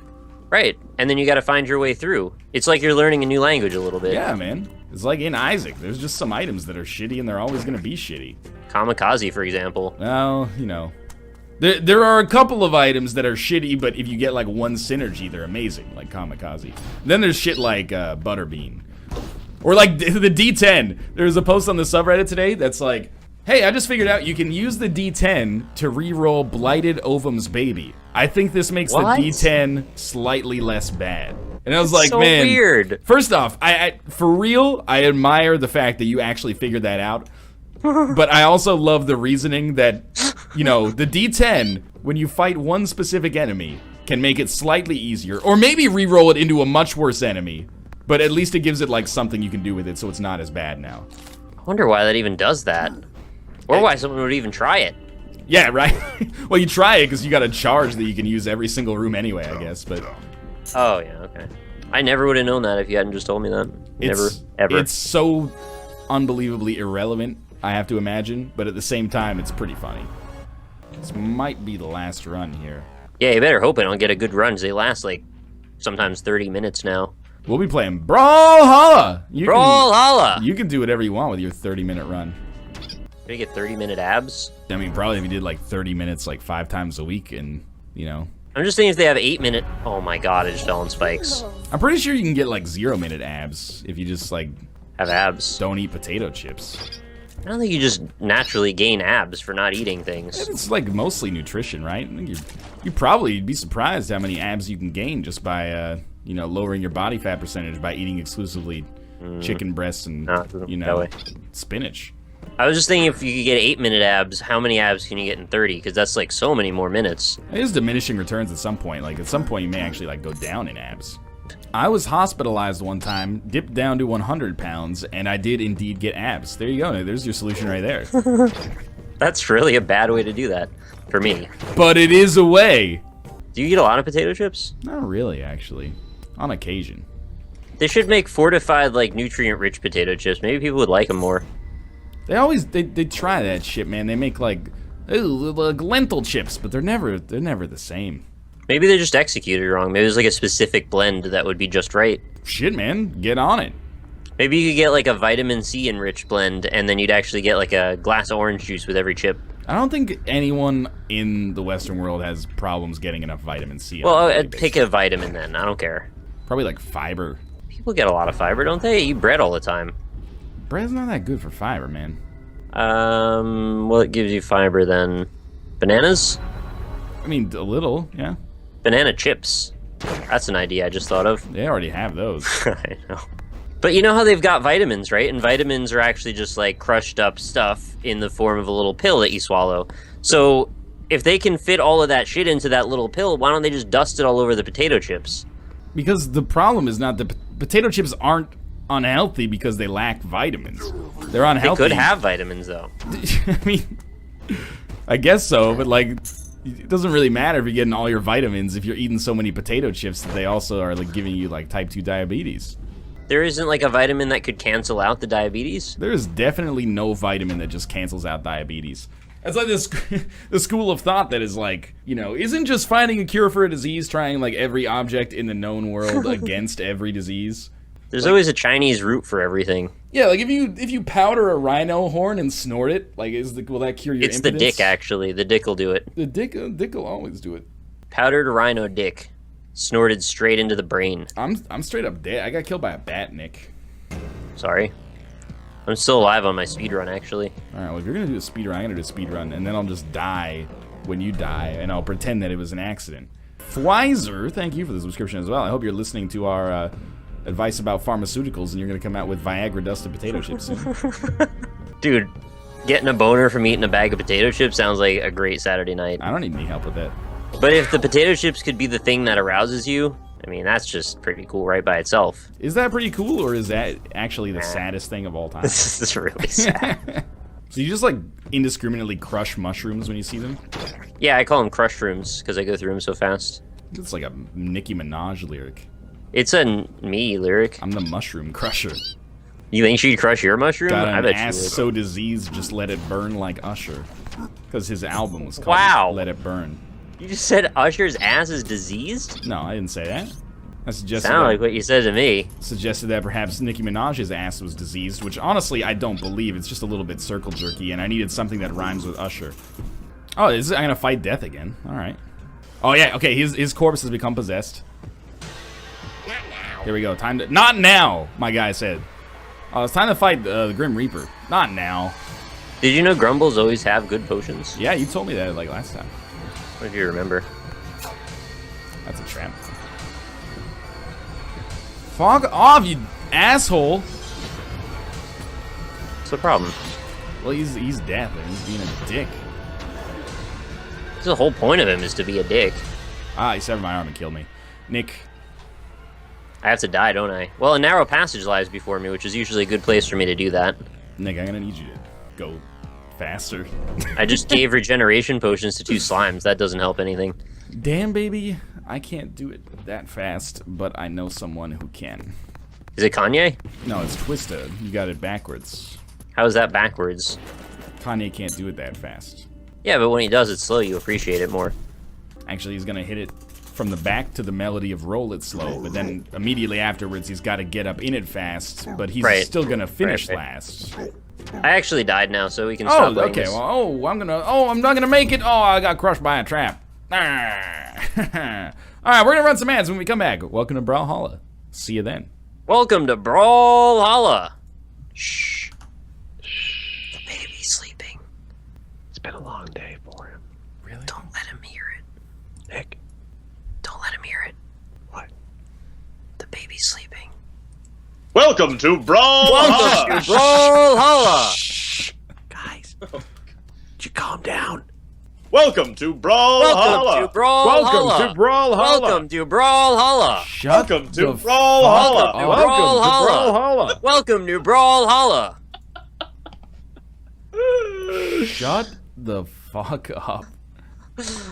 Right, and then you gotta find your way through. It's like you're learning a new language a little bit. Yeah, man. It's like in Isaac, there's just some items that are shitty and they're always gonna be shitty. Kamikaze, for example. Well, there are a couple of items that are shitty, but if you get like one synergy, they're amazing, like Kamikaze. Then there's shit like Butterbean. Or like the D10. There's a post on the subreddit today that's like, hey, I just figured out you can use the D10 to re-roll Blighted Ovum's Baby. I think this makes the D10 slightly less bad. And I was like, so man, weird. First off, I for real, I admire the fact that you actually figured that out. But I also love the reasoning that, the D10, when you fight one specific enemy, can make it slightly easier. Or maybe re-roll it into a much worse enemy. But at least it gives it, like, something you can do with it so it's not as bad now. I wonder why that even does that. Or why someone would even try it. Yeah, right? Well, you try it because you got a charge that you can use every single room anyway, I guess, but... Oh, yeah, okay. I never would have known that if you hadn't just told me that. Never, ever. It's so unbelievably irrelevant, I have to imagine, but at the same time, it's pretty funny. This might be the last run here. Yeah, you better hope I don't get a good run, 'cause they last, like, sometimes 30 minutes now. We'll be playing Brawlhalla! Brawlhalla! You can do whatever you want with your 30-minute run. You get 30-minute abs? I mean, probably if you did like 30 minutes like 5 times a week and, you know. I'm just thinking if they have 8-minute... Oh my god, I just fell in spikes. I'm pretty sure you can get like 0-minute abs if you just like... Have abs. Don't eat potato chips. I don't think you just naturally gain abs for not eating things. It's like mostly nutrition, right? I think you'd probably be surprised how many abs you can gain just by, you know, lowering your body fat percentage by eating exclusively chicken breasts and, you know, spinach. I was just thinking if you could get 8-minute abs, how many abs can you get in 30? Because that's like so many more minutes. It is diminishing returns at some point. Like at some point you may actually like go down in abs. I was hospitalized one time, dipped down to 100 pounds, and I did indeed get abs. There you go. There's your solution right there. That's really a bad way to do that, for me. But it is a way. Do you eat a lot of potato chips? Not really, actually. On occasion. They should make fortified, like, nutrient-rich potato chips. Maybe people would like them more. They try that shit, man. They make like lentil chips, but they're never the same. Maybe they just executed wrong. Maybe there's like a specific blend that would be just right. Shit, man, get on it. Maybe you could get like a vitamin C enriched blend, and then you'd actually get like a glass of orange juice with every chip. I don't think anyone in the Western world has problems getting enough vitamin C. Well, I'd pick a vitamin then. I don't care. Probably like fiber. People get a lot of fiber, don't they? They eat bread all the time. Bread's not that good for fiber, man. What gives you fiber then? Bananas? I mean, a little, yeah. Banana chips. That's an idea I just thought of. They already have those. I know. But you know how they've got vitamins, right? And vitamins are actually just like crushed up stuff in the form of a little pill that you swallow. So if they can fit all of that shit into that little pill, why don't they just dust it all over the potato chips? Because the problem is not the potato chips aren't unhealthy because they lack vitamins. They're unhealthy. They could have vitamins, though. I mean, I guess so, but like, it doesn't really matter if you're getting all your vitamins if you're eating so many potato chips that they also are like giving you like type 2 diabetes. There isn't like a vitamin that could cancel out the diabetes? There is definitely no vitamin that just cancels out diabetes. It's like this the school of thought that is like, you know, isn't just finding a cure for a disease trying like every object in the known world against every disease? There's always a Chinese root for everything. Yeah, like if you powder a rhino horn and snort it, like will that cure your It's impotence? the dick, actually. The dick will do it. The dick will always do it. Powdered rhino dick. Snorted straight into the brain. I'm straight up dead. I got killed by a bat, Nick. Sorry. I'm still alive on my speedrun, actually. Alright, well if you're gonna do a speedrun, I'm gonna do a speedrun, and then I'll just die when you die, and I'll pretend that it was an accident. Fwizer, thank you for the subscription as well. I hope you're listening to our advice about pharmaceuticals, and you're gonna come out with Viagra dusted potato chips soon. Dude, getting a boner from eating a bag of potato chips sounds like a great Saturday night. I don't need any help with that. But if the potato chips could be the thing that arouses you, I mean, that's just pretty cool right by itself. Is that pretty cool, or is that actually the saddest thing of all time? This is really sad. So you just like indiscriminately crush mushrooms when you see them? Yeah, I call them crush rooms because I go through them so fast. It's like a Nicki Minaj lyric. It's a me lyric. I'm the mushroom crusher. You think she'd crush your mushroom? Got I an bet ass she would. so diseased, just let it burn like Usher. Because his album was called Wow. Let It Burn. You just said Usher's ass is diseased? No, I didn't say that. I suggested Sound that, like what you said to me. suggested that perhaps Nicki Minaj's ass was diseased, which honestly I don't believe. It's just a little bit circle jerky, and I needed something that rhymes with Usher. Oh, I'm gonna fight death again. All right. Oh yeah, okay. His corpse has become possessed. Not now. Here we go. Time to not now, my guy said. Oh, it's time to fight the Grim Reaper. Not now. Did you know Grumbles always have good potions? Yeah, you told me that like last time. What do you remember? That's a trap. Fuck off, you asshole! What's the problem? Well, he's deaf and he's being a dick. The whole point of him is to be a dick. Ah, he severed my arm and killed me. Nick. I have to die, don't I? Well, a narrow passage lies before me, which is usually a good place for me to do that. Nick, I'm gonna need you to go faster. I just gave regeneration potions to 2 slimes. That doesn't help anything. Damn, baby. I can't do it that fast, but I know someone who can. Is it Kanye? No, it's Twista. You got it backwards. How is that backwards? Kanye can't do it that fast. Yeah, but when he does it slow, you appreciate it more. Actually, he's gonna hit it from the back to the melody of Roll It Slow, but then immediately afterwards he's got to get up in it fast, but he's still gonna finish last. I actually died now, so we can stop playing okay. this. Well, I'm not gonna make it. Oh, I got crushed by a trap. All right, we're gonna run some ads when we come back. Welcome to Brawlhalla. See you then. Welcome to Brawlhalla. Shh. The baby's sleeping. It's been a long day for him. Really? Don't let him hear it. Nick. Don't let him hear it. What? The baby's sleeping. Welcome to Brawlhalla. Welcome to Brawlhalla. Guys, would you calm down? Welcome to Brawlhalla. Welcome to Brawlhalla. Welcome to Brawlhalla. Shut Welcome to the Brawlhalla. fuck up. Brawlhalla. Welcome to Brawlhalla. Shut the fuck up.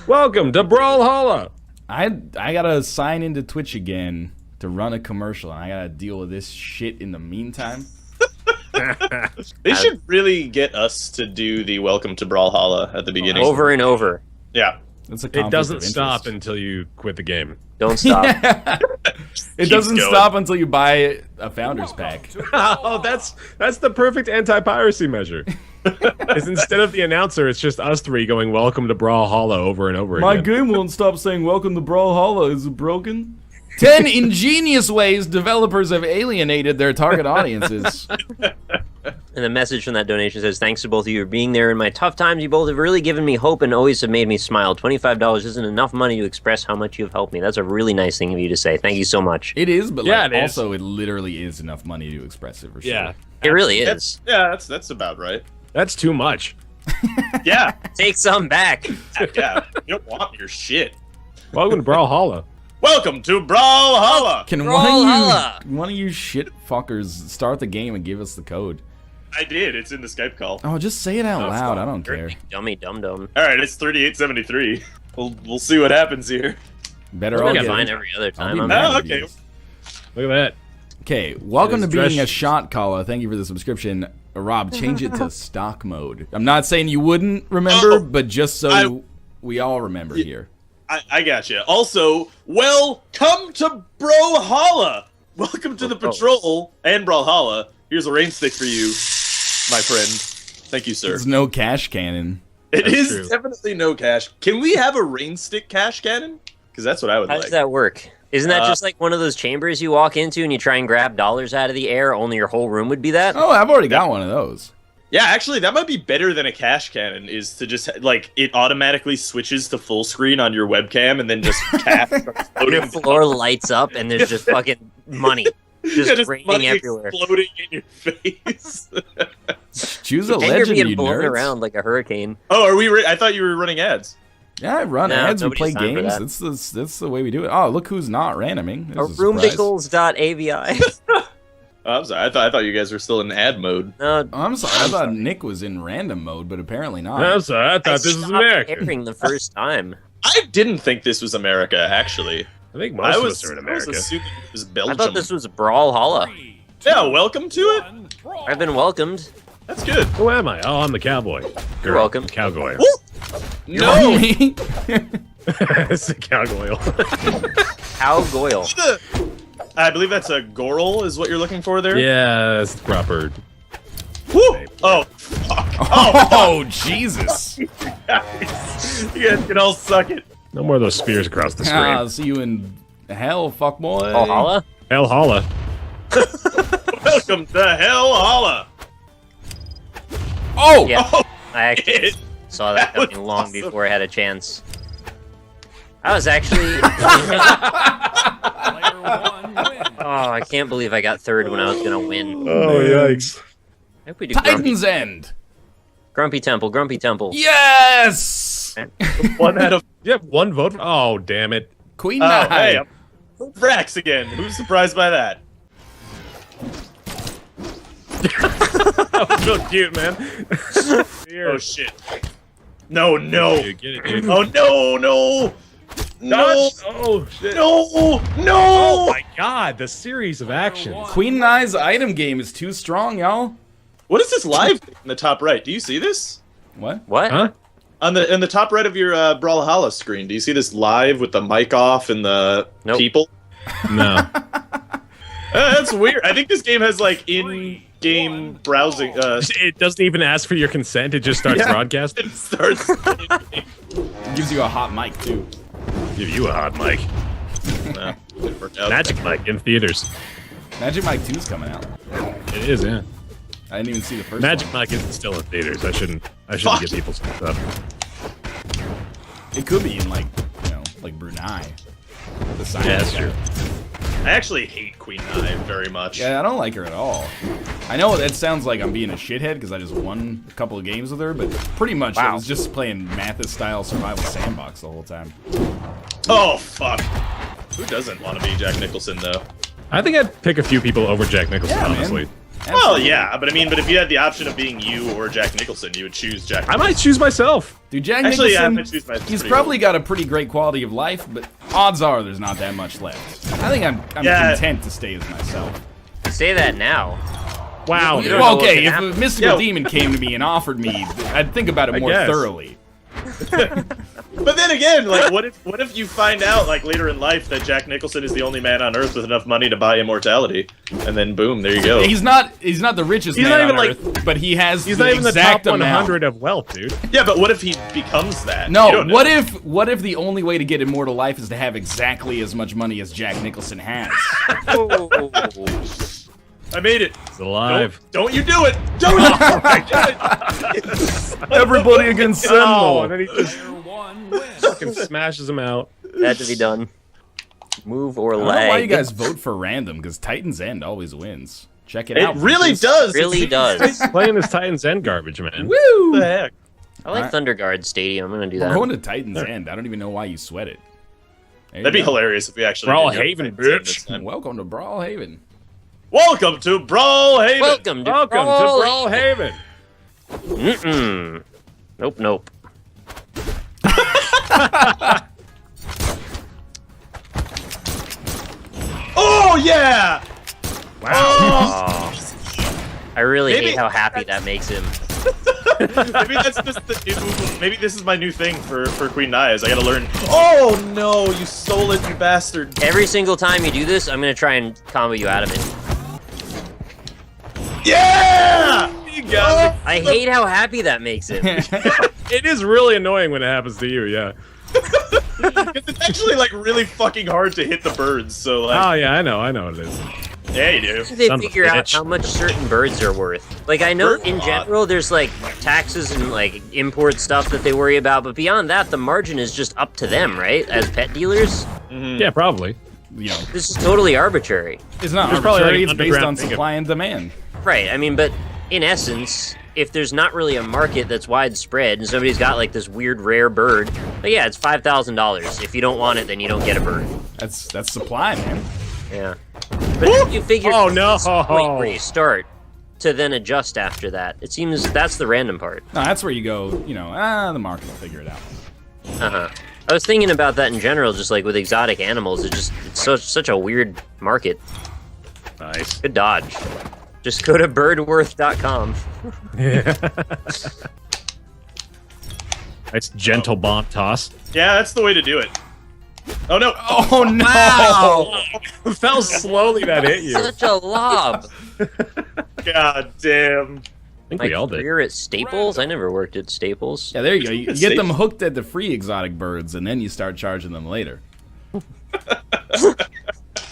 Welcome to Brawlhalla. I gotta sign into Twitch again to run a commercial, and I gotta deal with this shit in the meantime. They should really get us to do the Welcome to Brawlhalla at the beginning. Over and over. Yeah. That's a It conflict doesn't of stop interest. until you quit the game. Don't stop. It doesn't going. stop until you buy a founder's pack. Oh, that's the perfect anti-piracy measure. Is instead of the announcer, it's just us three going "Welcome to Brawlhalla" over and over My again. game won't stop saying "Welcome to Brawlhalla." Is it broken? 10 ingenious ways developers have alienated their target audiences. And the message from that donation says, thanks to both of you for being there in my tough times. You both have really given me hope and always have made me smile. $25 isn't enough money to express how much you've helped me. That's a really nice thing of you to say. Thank you so much. It is, but Yeah, like, it is. also it literally is enough money to express it for sure. Yeah, It really is. That's about right. that's too much. Yeah. Take some back. Yeah. You don't want your shit. Welcome to Brawlhalla. Welcome to Brawlhalla. Can Brawlhalla. one of you shit fuckers start the game and give us the code? I did. It's in the Skype call. Oh, just say it out loud. I don't care. Dummy dum-dum. All right, it's 3873. We'll see what happens here. Better We're all gonna get fine it. every other I'll time. be I'm mad Oh, at okay. you. Look at that. Okay, welcome to It is being a dress- shot caller. Thank you for the subscription. Rob, change it to stock mode. I'm not saying you wouldn't remember, but just so we all remember here. I gotcha. Also, welcome to Brawlhalla. Welcome to the patrol and Brawlhalla. Here's a rain stick for you, my friend. Thank you, sir. There's no cash cannon. It That's is true. definitely no cash. Can we have a rain stick cash cannon? Because that's what I would How like. does that work? Isn't that just like one of those chambers you walk into and you try and grab dollars out of the air, only your whole room would be that? Oh, I've already got one of those. Yeah, actually, that might be better than a cash cannon. Is to just like it automatically switches to full screen on your webcam and then just cash starts Your floating floor lights up and there's just fucking money. Just Yeah, just raining money everywhere. exploding in your face. Choose a And you're legend, being you blown nerds. around like a hurricane. Oh, are we? I thought you were running ads. Yeah, I run No, ads. We nobody's play time for games. that. That's the way we do it. Oh, look who's not randoming. There's a surprise. Roomdicles.avi. Oh, I'm sorry. I thought you guys were still in ad mode. No, Oh, I'm sorry. I thought Nick was in random mode, but apparently not. I'm sorry, I thought I this was stopped Nick. airing the first time. I didn't think this was America. Actually, I think I most of was, us are in I was America. assuming it was I Belgium. thought this was Brawlhalla. Yeah, welcome to it. I've been welcomed. That's good. Who am I? Oh, I'm the cowboy. You're welcome. Cowboy. No, Me? It's the cowboy. How Goyle. I believe that's a Goral, is what you're looking for there. Yeah, that's the proper. Woo! Oh, fuck. Oh, Jesus. You guys can all suck it. No more of those spears across the screen. I'll see you in hell, fuckboy. Brawlhalla? Hell holla. Welcome to Hell Holla. Oh! Yeah. I actually It- saw that that was coming long awesome. before I had a chance. I was actually... Oh, I can't believe I got third when I was gonna win. Oh, yikes. I hope we do Grumpy, Titan's End. Grumpy Temple, Grumpy Temple. Yes! One out of. You have one vote? Oh, damn it. Queen Oh, Nai. hey, I'm Frax again. Who's surprised by that? That was real cute, man. Oh shit. No, no. Dude, get it, dude. Oh no, no. No. Dodge. Oh shit. No. No. Oh my god, the series of actions. Queen and I's item game is too strong, y'all. What is this live thing in the top right? Do you see this? What? What? Huh? In the top right of your Brawlhalla screen, do you see this live with the mic off and the Nope. people? No. That's weird. I think this game has like in-game browsing. It doesn't even ask for your consent. It just starts broadcasting. It starts. It gives you a hot mic, too. Give you a hot mic. Nah, didn't work out. Magic mic in theaters. Magic Mike 2's coming out. It is, yeah. I didn't even see the first Magic one. mic isn't still in theaters. I shouldn't Fuck. get people stuff. It could be in, like, like Brunei. The science Yeah, that's guy. true. I actually hate Queen Nai very much. Yeah, I don't like her at all. I know that sounds like I'm being a shithead because I just won a couple of games with her, but pretty much I was just playing Mathis-style survival sandbox the whole time. Oh fuck. Who doesn't want to be Jack Nicholson though? I think I'd pick a few people over Jack Nicholson, Yeah, man. honestly. Well, Absolutely. yeah, but if you had the option of being you or Jack Nicholson, you would choose Jack. I might choose myself. Dude, Jack Actually, yeah, I'm Nicholson, gonna choose my- he's pretty probably got a pretty great quality of life, but odds are there's not that much left. I think I'm Yeah. content to stay as myself. You say that now. Wow. You don't know Well, what okay, can if happen. a mystical Yo. demon came to me and offered me, I'd think about it I more guess. thoroughly. But then again, like, what if you find out, like, later in life that Jack Nicholson is the only man on Earth with enough money to buy immortality, and then boom, there you go. He's not the richest He's man not even, on like- Earth, but he has He's the not even the exact top amount. 100 of wealth, dude. Yeah, but what if he becomes that? You No, don't know. what if the only way to get immortal life is to have exactly as much money as Jack Nicholson has? I made it. He's alive. Don't you do it! Don't you do it! Everybody against Oh, Senmo. and then he just fucking smashes him out. Had to be done. Move or I don't lag. know why you guys vote for random, because Titan's End always wins. Check it It out. really bitches. does. Really does. Playing this Titan's End garbage, man. Woo! What the heck? I like Thunderguard Stadium. I'm gonna do We're that. going to Titan's End. I don't even know why you sweat it. There you That'd be go. hilarious if we actually. Brawl did go Haven, to Titan's End bitch. this time. Welcome to Brawlhaven. Welcome to Brawl Haven. Welcome to Welcome to Brawl Brawl Haven. Mm-mm. Nope, nope. Oh yeah! Wow. Oh, I really Maybe- hate how happy that makes him. maybe that's just the new. Maybe this is my new thing for Queen Nai. Is I gotta learn. Oh no! You stole it, you bastard! Every single time you do this, I'm gonna try and combo you out of it. Yeah! You got I hate how happy that makes him. It is really annoying when it happens to you, yeah. it. It's actually like really fucking hard to hit the birds. So like, Oh, yeah, I know what it is. yeah, you do. They Son of a figure out bitch. how much certain birds are worth. Like, I know Bird in lot. general there's like taxes and like import stuff that they worry about, but beyond that, the margin is just up to them, right? As pet dealers, Yeah, probably. You know, this is totally arbitrary. it's not There's probably, arbitrary. like, It's based on underground thing of- supply and demand. Right, I mean, but in essence, if there's not really a market that's widespread and somebody's got like this weird rare bird, but yeah, it's $5,000. If you don't want it, then you don't get a bird. That's supply, man. Yeah. But if you figure Oh, no. this point where you start to then adjust after that, it seems that's the random part. No, that's where you go. The market will figure it out. Uh-huh. I was thinking about that in general, just like with exotic animals. It's such a weird market. Nice. Good dodge. Just go to birdworth.com. Nice gentle bomb toss. Yeah, that's the way to do it. Oh no! Oh no! Wow! Fell slowly that hit you. I Such a lob. God damn! think My we all did. career at Staples? I never worked at Staples. Yeah, there you go. You get them hooked at the free exotic birds, and then you start charging them later.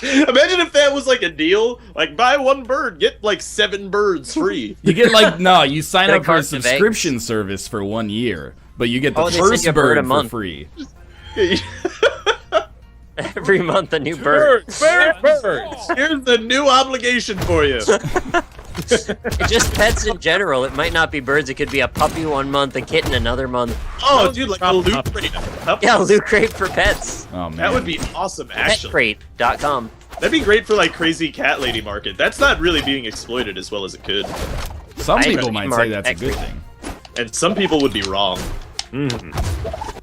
Imagine if that was like a deal. Like, buy one bird, get like 7 birds free. You get you sign Get a up for a carton of subscription service for 1 year, but you get the Oh, they send first you a bird bird a for month. free. Every month a new bird. Birds! Here's the new obligation for you. Just pets in general. It might not be birds. It could be a puppy 1 month, a kitten another month. Oh, dude, like a loot crate. Yeah, Loot Crate for pets. Oh man, That would be awesome, actually. Petcrate.com. That'd be great for like crazy cat lady market. That's not really being exploited as well as it could. Some I people think might Mark say that's a good Exley. thing. And some people would be wrong.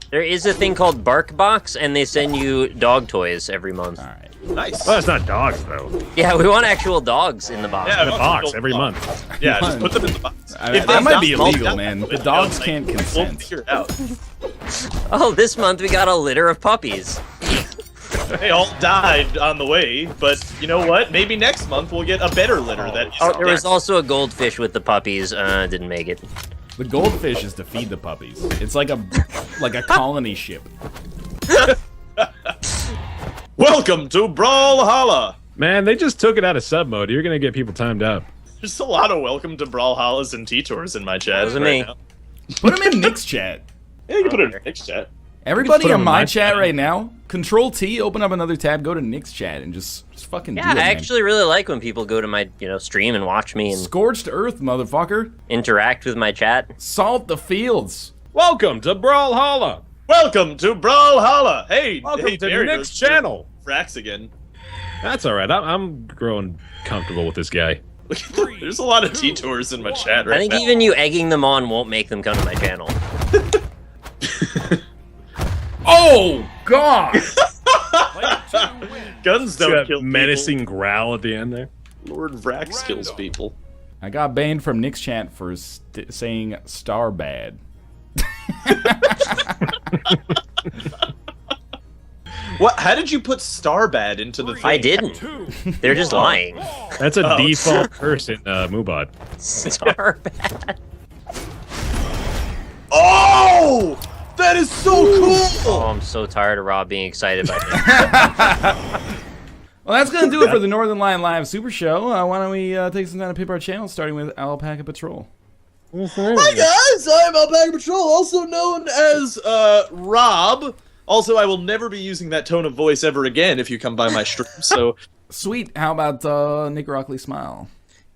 There is a thing called BarkBox, and they send you dog toys every month. All right. Nice. Well, that's not dogs though. Yeah, we want actual dogs in the box. Yeah, In a I'll box take every a month. Yeah, just put them in the box. That might be illegal, man. The dogs like, can't We'll consent. figure it out. Oh, this month we got a litter of puppies. They all died on the way, but you know what? Maybe next month we'll get a better litter that is Oh, there was also a goldfish with the puppies. Didn't make it. The goldfish is to feed the puppies. It's like a colony ship. Welcome to Brawlhalla! Man, they just took it out of sub mode. You're gonna get people timed up. There's a lot of welcome to Brawlhallas and T-Tours in my chat. Wasn't right me. now. Put them in Nick's chat. Yeah, you can put it in Nick's chat. Everybody put 'em in in my my chat chat. right now, Control T, open up another tab, go to Nick's chat, and just fucking Yeah, do it, I man. actually really like when people go to my stream and watch me and Scorched Earth, motherfucker. interact with my chat. Salt the fields. Welcome to Brawlhalla. Welcome to Brawlhalla! Hey, Welcome hey, to there he Nick's goes. channel. Frax again. That's all right. I'm growing comfortable with this guy. There's a lot of T-Tours in my chat right I think now. even you egging them on won't make them come to my channel. Oh, God! Guns See don't that kill menacing growl at the end there. people. Lord Vrax kills people. I got banned from Nick's chat for saying star bad. What? How did you put Starbad into the thing? I didn't. They're just lying. That's a default curse in Mubot. Star bad. Oh! That is so Oh, cool! I'm so tired of Rob being excited by this. Well, that's going to do it for the Northern Lion Live Super Show. Why don't we take some time to pip our channel, starting with Alpaca Patrol. Hi guys, I'm Alpaca Patrol, also known as Rob. Also, I will never be using that tone of voice ever again if you come by my stream, so... Sweet. How about Nick Rockley Smile?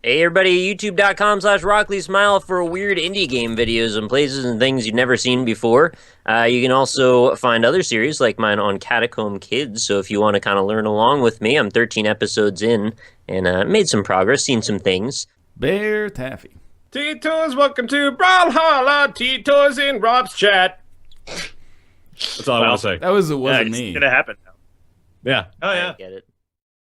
Hey everybody, youtube.com/RockleySmile for weird indie game videos and places and things you've never seen before. You can also find other series like mine on Catacomb Kids, so if you want to kind of learn along with me, I'm 13 episodes in and made some progress, seen some things. Bear Taffy. Tito's, welcome to Brawlhalla. Tito's in Rob's chat. That's all I want to say. That wasn't Yeah, me. it's gonna happen now. Yeah. Oh I yeah. get it.